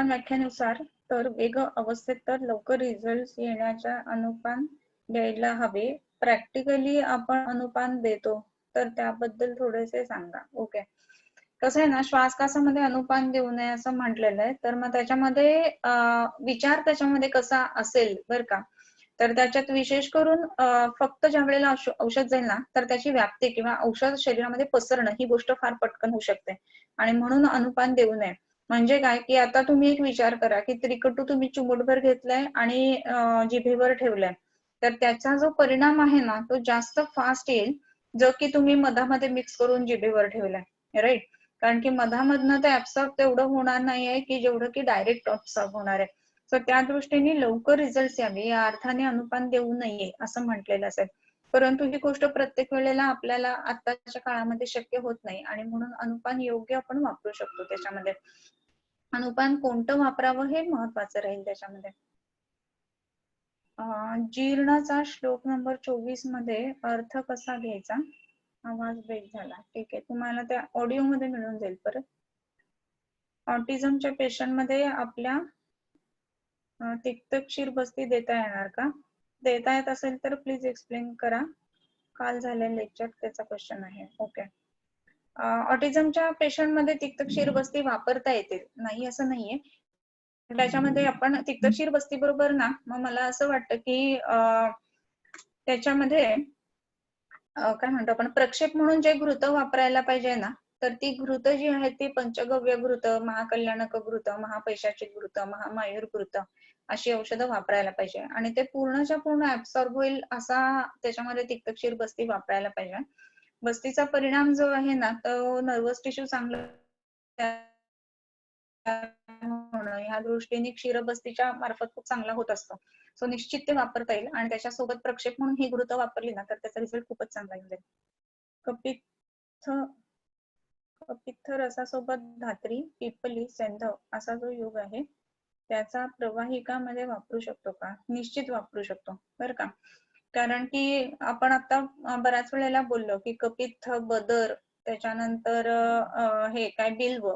व्याख्यानुसार तर वेग अवस्थेत तर लवकर रिझल्ट येण्याच्या अनुपान द्यायला हवे. प्रॅक्टिकली आपण अनुपान देतो, तर त्याबद्दल थोडेसे सांगा. ओके. कसं आहे ना, श्वासकासामध्ये अनुपान देऊ नये असं म्हटलेलं आहे, तर मग त्याच्यामध्ये विचार त्याच्यामध्ये कसा असेल बर का, तर त्याच्यात विशेष करून फक्त ज्या वेळेला औषध जाईल ना, तर त्याची व्याप्ती किंवा औषध शरीरामध्ये पसरणं ही गोष्ट फार पटकन होऊ शकते, आणि म्हणून अनुपान देऊ नये. म्हणजे काय की आता तुम्ही एक विचार करा की त्रिकटू तुम्ही चिमूटभर घेतलाय आणि जिभेवर ठेवलाय, तर त्याचा जो परिणाम आहे ना तो जास्त फास्ट येईल जो की तुम्ही मधामध्ये मिक्स करून जिभेवर ठेवलाय, राईट. कारण की मधामधनं ते ऍब्सॉर्ब तेवढं होणार नाहीये की जेवढं की डायरेक्ट ऍब्सॉर्ब होणार आहे. सो त्या दृष्टीने लवकर रिझल्ट यावे या अर्थाने अनुपान देऊ नये असं म्हटलेलं असेल. परंतु ही गोष्ट प्रत्येक वेळेला आपल्याला आताच्या काळामध्ये शक्य होत नाही, आणि म्हणून अनुपान योग्य आपण वापरू शकतो. त्याच्यामध्ये अनुपान कोणतं वापरावं हे महत्वाचं राहील त्याच्यामध्ये. जीर्णाचा श्लोक नंबर 24 मध्ये अर्थ कसा घ्यायचा. आवाज ब्रेक झाला. ठीक आहे, तुम्हाला त्या ऑडिओ मध्ये मिळून जाईल परत. ऑटिझमच्या पेशंट मध्ये आपल्या तिक्तक्षीर बस्ती देता येणार का. देता येत असेल तर प्लीज एक्सप्लेन करा. काल झालेल्या लेक्चर त्याचा क्वेश्चन आहे. ओके. ऑटिझमच्या पेशंट मध्ये तिक्तक्षीर बस्ती वापरता येते, नाही असं नाहीये. त्याच्यामध्ये आपण तिक्तक्षीर बस्ती बरोबर ना, मग मला असं वाटतं की त्याच्यामध्ये काय म्हणतो आपण प्रक्षेप म्हणून जे घृत वापरायला पाहिजे ना, तर ती घृत जी आहेत ती पंचगव्य घृत, महाकल्याणक घृत, महापैशाचिक घृत, महामायूर घृत, अशी औषधं वापरायला पाहिजे आणि ते पूर्णच्या पूर्ण ऍब्सॉर्ब होईल असा त्याच्यामध्ये तिक्तक्षीर बस्ती वापरायला पाहिजे. बस्तीचा परिणाम जो आहे ना तो नर्वस टिश्यू चांगला होणं ह्या दृष्टीने क्षीरबस्तीच्या मार्फत खूप चांगला होत असतो. सो निश्चित ते वापरता येईल आणि त्याच्यासोबत प्रक्षेप म्हणून ही गृहीत वापरली ना तर त्याचा रिझल्ट खूपच चांगला येईल. कपित्थ कपित्थ रसासोबत धात्री, पिपली, सैंधव असा जो योग आहे त्याचा प्रवाहिकामध्ये वापरू शकतो का? निश्चित वापरू शकतो बरं का. कारण की आपण आता बऱ्याच वेळेला बोललो की कपित्थ, बदर, त्याच्यानंतर हे काय बिल्व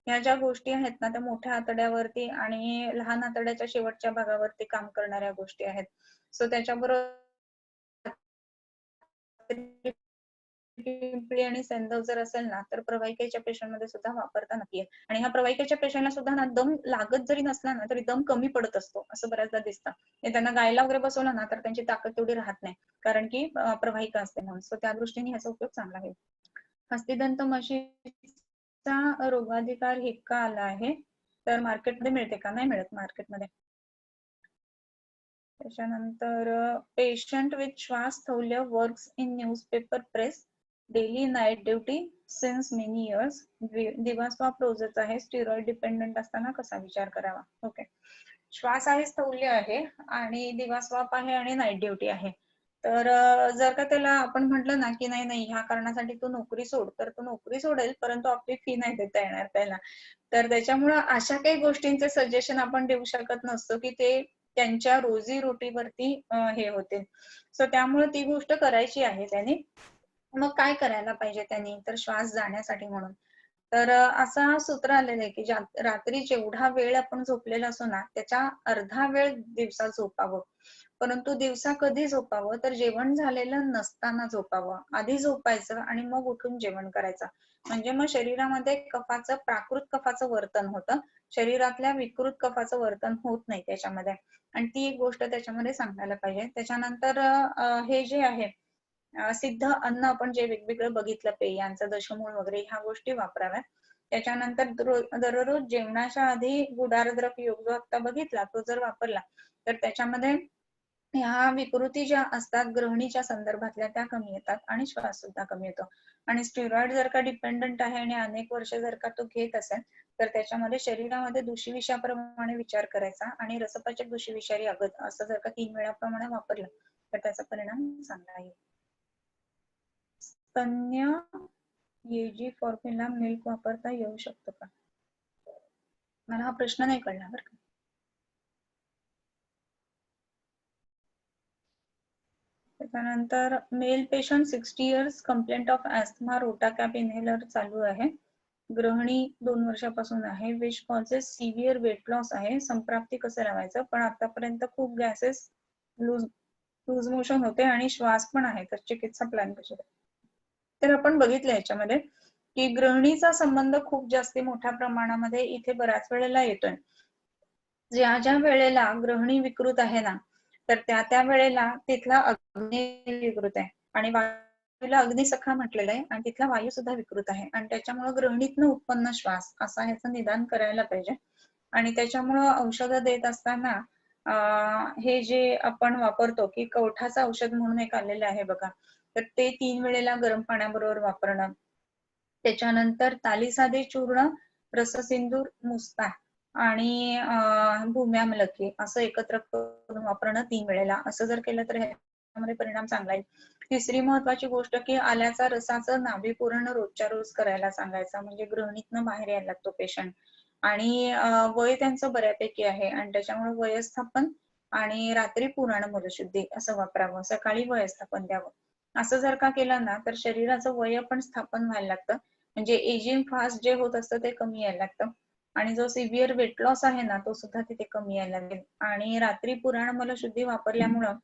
ह्या ज्या गोष्टी आहेत ना त्या मोठ्या आतड्यावरती आणि लहान आतड्याच्या शेवटच्या भागावरती काम करणाऱ्या गोष्टी आहेत. सो त्याच्याबरोबर पिंपळी आणि सैंधव जर असेल ना तर प्रवाहिकेच्या पेशंटमध्ये सुद्धा वापरता नक्की येईल. आणि ह्या प्रवाहिकेच्या पेशंटला सुद्धा ना दम लागत जरी नसला ना तरी दम कमी पडत असतो असं बऱ्याचदा दिसतं. त्यांना गायला वगैरे बसवलं ना तर त्यांची ताकद तेवढी राहत नाही कारण की प्रवाहिका असते म्हणून. सो त्या दृष्टीने ह्याचा उपयोग चांगला होईल. हस्तिदंत म्हशीचा रोगाधिकार हिक्का आला आहे तर मार्केटमध्ये मिळते का? नाही मिळत मार्केटमध्ये. त्याच्यानंतर पेशंट विथ श्वासस्थौल्य works in newspaper press daily night duty since many years. दिवास्वाप रोजच आहे, स्टिरॉइड डिपेंडंट असताना कसा विचार करावा? ओके, श्वास आहे, स्थौल्य आहे आणि दिवास्वाप आहे आणि नाईट ड्युटी आहे. तर जर का त्याला आपण म्हटलं ना की नाही नाही ह्या कारणासाठी तू नोकरी सोड तर तो नोकरी सोडेल परंतु आपली फी नाही देता येणार त्याला. तर त्याच्यामुळं अशा काही गोष्टींचे सजेशन आपण देऊ शकत नसतो की ते त्यांच्या रोजी रोटीवरती हे होते. सो त्यामुळे ती गोष्ट करायची आहे त्याने. मग काय करायला पाहिजे त्यांनी? तर श्वास जाण्यासाठी म्हणून तर असा सूत्र आलेलं आहे की रात्री जेवढा वेळ आपण झोपलेला असो ना त्याच्या अर्धा वेळ दिवसा झोपावं. परंतु दिवसा कधी झोपावं तर जेवण झालेलं नसताना झोपावं. आधी झोपायचं आणि मग उठून जेवण करायचं. म्हणजे मग शरीरामध्ये कफाचं प्राकृत कफाचं वर्तन होतं, शरीरातल्या विकृत कफाचं वर्तन होत नाही त्याच्यामध्ये. आणि ती एक गोष्ट त्याच्यामध्ये सांगायला पाहिजे. त्याच्यानंतर हे जे आहे सिद्ध अन्न आपण जे वेगवेगळं बघितलं पेयांचं दशमूळ वगैरे ह्या गोष्टी वापराव्यात. त्याच्यानंतर दररोज जेवणाच्या आधी गुडारद्रक योग जो आता बघितला तो जर वापरला तर त्याच्यामध्ये ह्या विकृती ज्या असतात गृहिणीच्या संदर्भातल्या त्या कमी येतात आणि श्वास सुद्धा कमी येतो. आणि स्टिरॉइड जर का डिपेंडंट आहे आणि अनेक वर्ष जर का तो घेत असेल तर त्याच्यामध्ये शरीरामध्ये दुषीविषाप्रमाणे विचार करायचा आणि रसपाचक दुषीविषारी अगद असं जर का 3 वेळाप्रमाणे वापरलं तर त्याचा परिणाम चांगला येईल. स्तन्य एजी फॉर्म्युला मिल्क वापरता येऊ शकतो का? मला हा प्रश्न नाही कळला बरं का. त्यानंतर male patient 60 years complaint of asthma rotacap inhaler चालू आहे. गृहिणी 2 वर्षापासून आहे. Which causes severe weight loss आहे. संप्राप्ती कसं लावायचं? पण आतापर्यंत खूप गॅसेस लूज मोशन होते आणि श्वास पण आहे तर चिकित्सा प्लॅन कशी? तर आपण बघितलं याच्यामध्ये की गृहिणीचा संबंध खूप जास्ती मोठ्या प्रमाणामध्ये इथे बऱ्याच वेळेला येतोय. ज्या ज्या वेळेला गृहिणी विकृत आहे ना तर त्या वेळेला तिथला अग्नी विकृत आहे आणि वायूला अग्निसखा म्हटलेलं आहे आणि तिथला वायू सुद्धा विकृत आहे आणि त्याच्यामुळे गृहिणीतनं उत्पन्न श्वास असा ह्याचं निदान करायला पाहिजे. आणि त्याच्यामुळं औषधं देत असताना हे जे आपण वापरतो की कवठाचं औषध म्हणून एक आलेलं आहे बघा तर ते 3 वेळेला गरम पाण्याबरोबर वापरणं. त्याच्यानंतर तालीसादे चूर्ण, रससिंदूर, मुस्ता आणि भूम्यामलकी असं एकत्र करून वापरणं 3 वेळेला. असं जर केलं तर ह्यामध्ये परिणाम चांगला येईल. तिसरी महत्वाची गोष्ट की आल्याचा रसाचं नाभीपूर्ण रोजच्या रोज करायला सांगायचा म्हणजे गृहिणीतनं बाहेर यायला लागतो पेशंट. आणि वय त्यांचं बऱ्यापैकी आहे आणि त्याच्यामुळे वयस्थापन आणि रात्री पुराण मलशुद्धी असं वापरावं. सकाळी वयस्थापन द्यावं. असं जर का केलं ना तर शरीराचं वय पण स्थापन व्हायला लागतं म्हणजे एजिंग फास्ट जे होत असतं ते कमी यायला लागतं आणि जो सिव्हिअर वेट लॉस आहे ना तो सुद्धा तिथे कमी यायला लागेल. आणि रात्री पुराण मलशुद्धी वापरल्यामुळं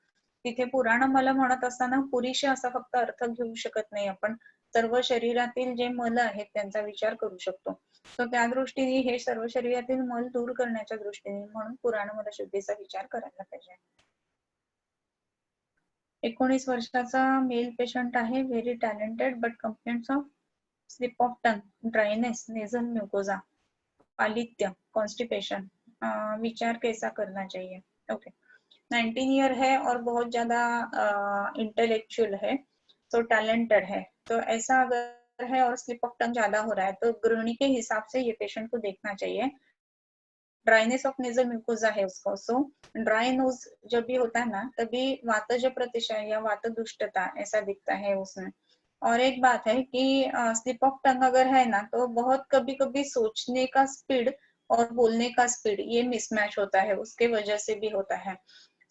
तिथे पुराण मल म्हणत असताना पुरीशी असा फक्त अर्थ घेऊ शकत नाही आपण, सर्व शरीरातील जे मल आहेत त्यांचा विचार करू शकतो. तर त्या दृष्टीने हे सर्व शरीरातील मल दूर करण्याच्या दृष्टीने म्हणून पुराण मलशुद्धीचा विचार करायला पाहिजे. 19 वर्षाचा मेल पेशंट आहे. Very talented but complaints of slip of tongue, dryness, nasal mucosa, पालित्य, कॉन्स्टिपेशन. विचार कैसा करना चाहिए? ओके 19 ईयर है और बहुत ज्यादा इंटेलेक्चुअल है, तो टैलेंटेड है, तो ऐसा अगर है और स्लिप ऑफ टंग ज्यादा हो रहा है तो गृहिणी के हिसाब से ये पेशेंट को देखना चाहिए। ड्राइनेस ऑफ नेजल म्यूकोजा है उसको, सो ड्राई नोज जब भी होता है ना तभी वातज प्रतिशय या वात दुष्टता ऐसा दिखता है उसमें। और एक बात है कि स्लिप ऑफ टंग अगर है ना तो बहुत कभी कभी सोचने का स्पीड और बोलने का स्पीड ये मिसमैच होता है, उसके वजह से भी होता है।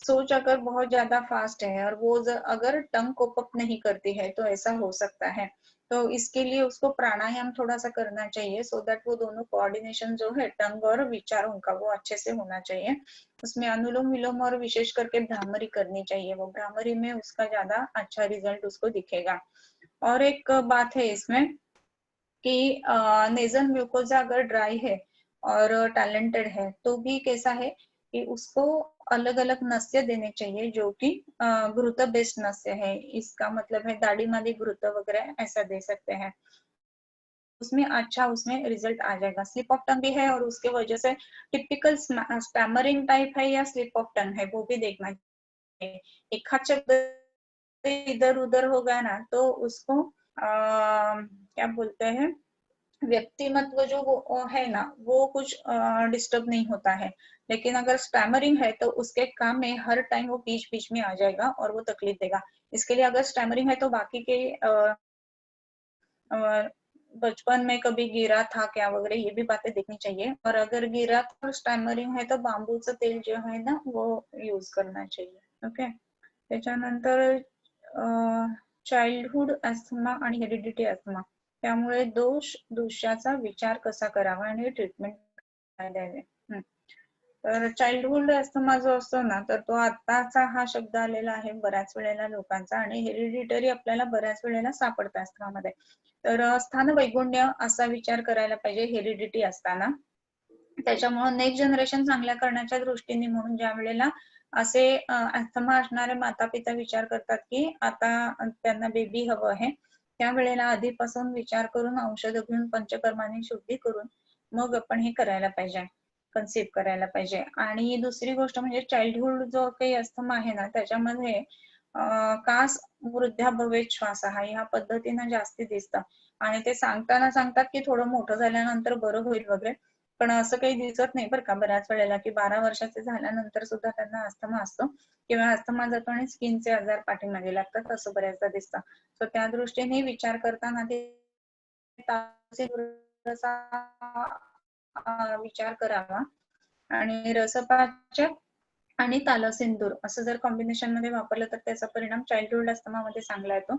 सोच अगर बहुत ज्यादा फास्ट है और वो अगर टंग कोप अप नहीं करती है तो ऐसा हो सकता है। तो इसके लिए उसको प्राणायाम थोड़ा सा करना चाहिए, सो दैट वो दोनों कोऑर्डिनेशन जो है टंग और विचारों का वो अच्छे से होना चाहिए। उसमें अनुलोम विलोम और विशेष करके भ्रामरी करनी चाहिए, वो भ्रामरी में उसका ज्यादा अच्छा रिजल्ट उसको दिखेगा। और एक बात है इसमें कि नेजल म्यूकोजा अगर ड्राई है और टैलेंटेड है तो भी कैसा है कि उसको अलग अलग नस्य देने चाहिए जो कि घृत बेस्ड नस्य है, इसका मतलब है दाढ़ी मादी घृत वगैरह ऐसा दे सकते हैं, उसमें अच्छा उसमें रिजल्ट आ जाएगा। स्लिप ऑफ टंग भी है और उसके वजह से टिपिकल स्टैमरिंग टाइप है या स्लिप ऑफ टंग है वो भी देखना चाहिए। एक हाथ शब्द इधर उधर हो गया ना तो उसको क्या बोलते हैं, व्यक्तिमत्व जो वो है ना वो कुछ डिस्टर्ब नहीं होता है। लेकिन अगर स्टैमरिंग है तो उसके काम में हर टाइम वो बीच बीच में आ जाएगा और वो तकलीफ देगा। इसके लिए अगर स्टैमरिंग है तो बाकी के बचपन में कभी गिरा था क्या वगैरह ये भी बातें देखनी चाहिए। और अगर गिरा और स्टैमरिंग है तो बांबूचं तेल जो है ना वो यूज करना चाहिए। ओके त्याच्यानंतर चाइल्डहुड अस्थमा आणि हेरिडिटी अस्थमा, त्यामुळे दोषाचा विचार कसा करावा आणि ट्रीटमेंट काय द्यावे। तर चाइल्डहुड अस्थमा जो असतो ना तर तो आताचा हा शब्द आलेला आहे बऱ्याच वेळेला लोकांचा, आणि हेरिडिटरी आपल्याला बऱ्याच वेळेला सापडतं अस्थमामध्ये। तर स्थान वैगुण्य असा विचार करायला पाहिजे हेरिडिटी असताना। त्याच्यामुळे नेक्स्ट जनरेशन चांगल्या करण्याच्या दृष्टीने म्हणून ज्या वेळेला असे अस्थमा असणारे माता पिता विचार करतात की आता त्यांना बेबी हवं आहे, त्यावेळेला आधीपासून विचार करून औषध घेऊन पंचकर्माने शुद्धी करून मग आपण हे करायला पाहिजे, कन्सीव्ह करायला पाहिजे। आणि दुसरी गोष्ट म्हणजे चाइल्डहुड जो काही अस्थमा आहे ना त्याच्यामध्ये कास वृद्ध्या भवेत श्वास हा ह्या पद्धतीनं जास्ती दिसतं, आणि ते सांगताना सांगतात की थोडं मोठं झाल्यानंतर बरं होईल वगैरे, पण असं काही दिसत नाही बरं का बऱ्याच वेळेला की 12 वर्षाचे झाल्यानंतर सुद्धा त्यांना अस्थमा असतो किंवा अस्थमा जातो आणि स्किनचे आजार पाठीमागे लागतात असं बऱ्याचदा दिसतं। तर त्या दृष्टीने विचार करताना ते विचार करावा। आणि रसपाचक आणि तालसिंदूर असं जर कॉम्बिनेशन मध्ये वापरलं तर त्याचा परिणाम चाइल्डहुड अस्थमा मध्ये चांगला येतो।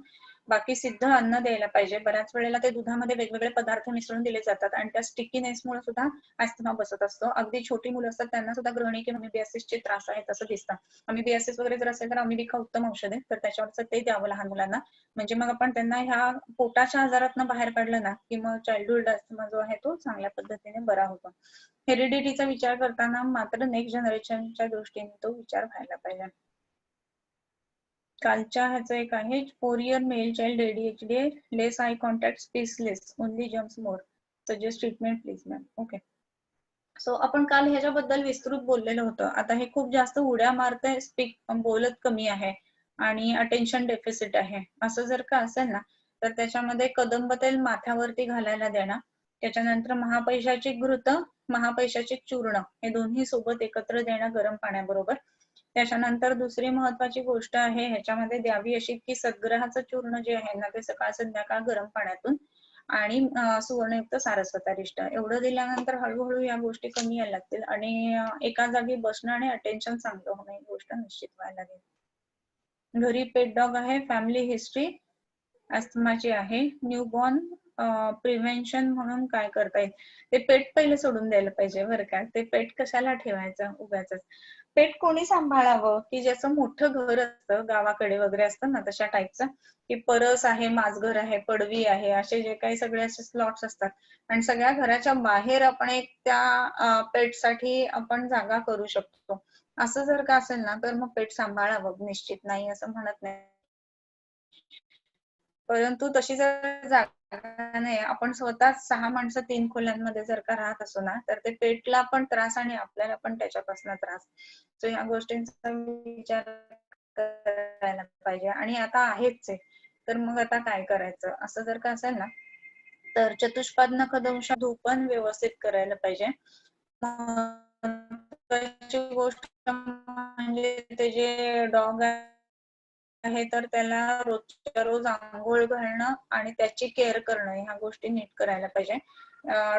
बाकी सिद्ध अन्न द्यायला पाहिजे, बऱ्याच वेळेला ते दुधामध्ये वेगवेगळे पदार्थ मिसळून दिले जातात आणि त्या स्टिकीनेस मुळे सुद्धा अस्थमा बसत असतो। अगदी छोटी मुलं असतात त्यांना सुद्धा ग्रहणी किंवा अमिबियासिसचे त्रास आहेत असं दिसतं। अमिबियासिस वगैरे जर असेल तर अमिबिका उत्तम औषध आहे, तर त्याच्यावरच ते द्यावं लहान मुलांना, म्हणजे मग आपण त्यांना ह्या पोटाच्या आजारातनं बाहेर काढलं ना की मग चाइल्डहुड अस्थमा जो आहे तो चांगल्या पद्धतीने बरा होतो। हेरिडिटीचा विचार करताना मात्र नेक्स्ट जनरेशनच्या दृष्टीने तो विचार व्हायला पाहिजे। कालच्या ह्याचं एक आहे 4 year male child ADHD, less eye contact, speech less, only jumps more, suggest treatment please ma'am. Okay so आपण काल ह्याच्याबद्दल विस्तृत बोललेलं होतं। आता हे खूप जास्त उड्या मारतंय, स्पीक बोलत कमी आहे आणि अटेन्शन डेफिसिट आहे असं जर का असेल ना तर त्याच्यामध्ये कदंब तेल माथ्यावरती घालायला देणं, त्याच्यानंतर महापैशाची घृत, महापैशाचे चूर्ण हे दोन्ही सोबत एकत्र देणं गरम पाण्याबरोबर। त्याच्यानंतर दुसरी महत्वाची गोष्ट आहे ह्याच्यामध्ये द्यावी अशी की सद्ग्रहाचं चूर्ण जे आहे ना ते सकाळ संध्याकाळ गरम पाण्यातून, आणि सुवर्णयुक्त सारस्वतारिष्ट एवढं दिल्यानंतर हळूहळू या गोष्टी कमी यायला लागतील आणि एका जागी बसणं आणि अटेन्शन चांगलं होणं ही गोष्ट निश्चित व्हायला लागेल। घरी पेट डॉग आहे, फॅमिली हिस्ट्री अस्थमाची आहे, न्यूबॉर्न प्रिव्हेन्शन म्हणून काय करता येईल, ते पेट पहिले सोडून द्यायला पाहिजे बरं का, ते पेट कशाला ठेवायचं उगाचच। पेट कोणी सांभाळावं की ज्याचं मोठं घर असतं गावाकडे वगैरे असतं ना तशा टाईपचं, की परस आहे, माझघर आहे, पडवी आहे, असे जे काही सगळे असे स्लॉट्स असतात आणि सगळ्या घराच्या बाहेर आपण एक त्या पेट साठी आपण जागा करू शकतो। असं जर का असेल ना तर मग पेट सांभाळावं, निश्चित नाही असं म्हणत नाही, परंतु तशी जर जागा नाही, आपण स्वतः 6 माणसं 3 खोल्यांमध्ये जर का राहत असू ना, तर ते पेटला पण त्रास आणि आपल्याला पण त्याच्यापासून त्रास. सो ह्या गोष्टींचा विचार करायला पाहिजे आणि आता आहेच आहे. तर मग आता काय करायचं? असं जर का असेल ना, तर चतुष्पाद नखदंश धूपन व्यवस्थित करायला पाहिजे. महत्त्वाची गोष्ट म्हणजे ते जे डॉग आहे तर त्याला रोजच्या रोज अंघोळ घालणं आणि त्याची केअर करणं ह्या गोष्टी नीट करायला पाहिजे.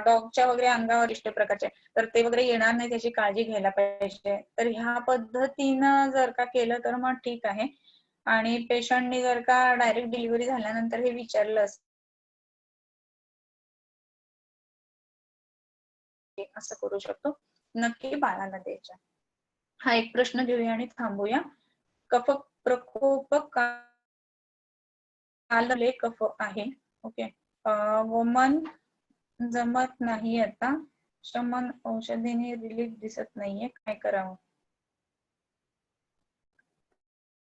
डॉगच्या वगैरे अंगावर इष्ट प्रकारचे तर ते वगैरे येणार नाही त्याची काळजी घ्यायला पाहिजे. तर ह्या पद्धतीनं जर का केलं तर मग ठीक आहे. आणि पेशंटनी जर का डायरेक्ट डिलिव्हरी झाल्यानंतर हे विचारलं असं करू शकतो. नक्की बाळाला द्यायच्या. हा एक प्रश्न घेऊया आणि थांबूया. कफ प्रकोप कालले कफ आहे. ओके. वमन जमत नाही आता. शमन औषधीने रिलीफ दिसत नाहीये. काय करावं?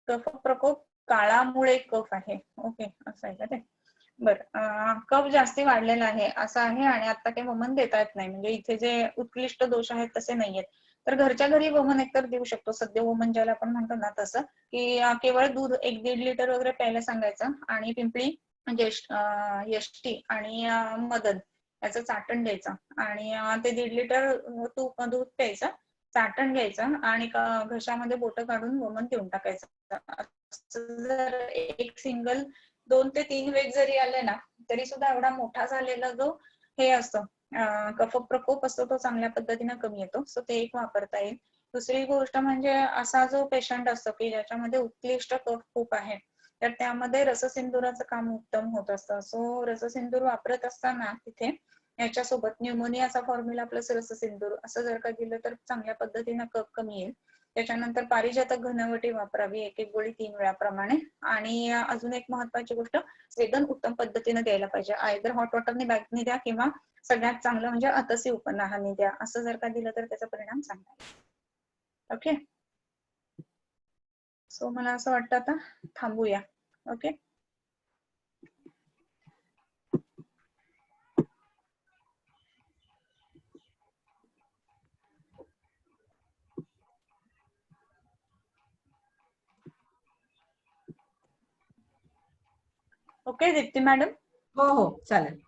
कफ प्रकोप काळामुळे कफ आहे. ओके, असं आहे का ते? बरं. कफ जास्ती वाढलेला आहे असं आहे आणि आता काही वमन देता येत नाही. म्हणजे इथे जे उत्कृष्ट दोष आहेत तसे नाहीयेत. तर घरच्या घरी वमन एकतर देऊ शकतो. सध्या वमन ज्याला आपण म्हणतो ना तसं, की केवळ दूध 1-1.5 लिटर वगैरे प्यायला सांगायचं आणि पिंपळी म्हणजे यष्टी आणि मदन याचं चाटण द्यायचं आणि ते 1.5 लिटर दूध प्यायचं, चाटण घ्यायचं आणि घशामध्ये बोटं काढून वमन देऊन टाकायचं. जर एक सिंगल 2 ते 3 वेग जरी आले ना तरी सुद्धा एवढा मोठा झालेला जो हे असतो कफ प्रकोप असतो तो चांगल्या पद्धतीने कमी येतो. सो ते एक वापरता येईल. दुसरी गोष्ट म्हणजे असा जो पेशंट असतो की ज्याच्यामध्ये उत्कृष्ट कफ खूप आहे तर त्यामध्ये रससिंधूराचं काम उत्तम होत असतं. सो रससिंधूर वापरत असताना तिथे याच्यासोबत न्यूमोनियाचा फॉर्म्युला प्लस रससिंधूर असं जर का दिलं तर चांगल्या पद्धतीने कफ कमी येईल. त्याच्यानंतर पारिजातक घनवटी वापरावी 1-1 गोळी 3 वेळाप्रमाणे. आणि अजून एक महत्वाची गोष्ट सेदन उत्तम पद्धतीने द्यायला पाहिजे. आयदर हॉट वॉटरने बॅगनी द्या किंवा सगळ्यात चांगलं म्हणजे अतसी उपनाहाने द्या. असं जर का दिलं तर त्याचा परिणाम चांगला आहे. ओके. सो मला असं वाटतं आता थांबूया. ओके. Okay Dipti madam.
हो हो चालेल.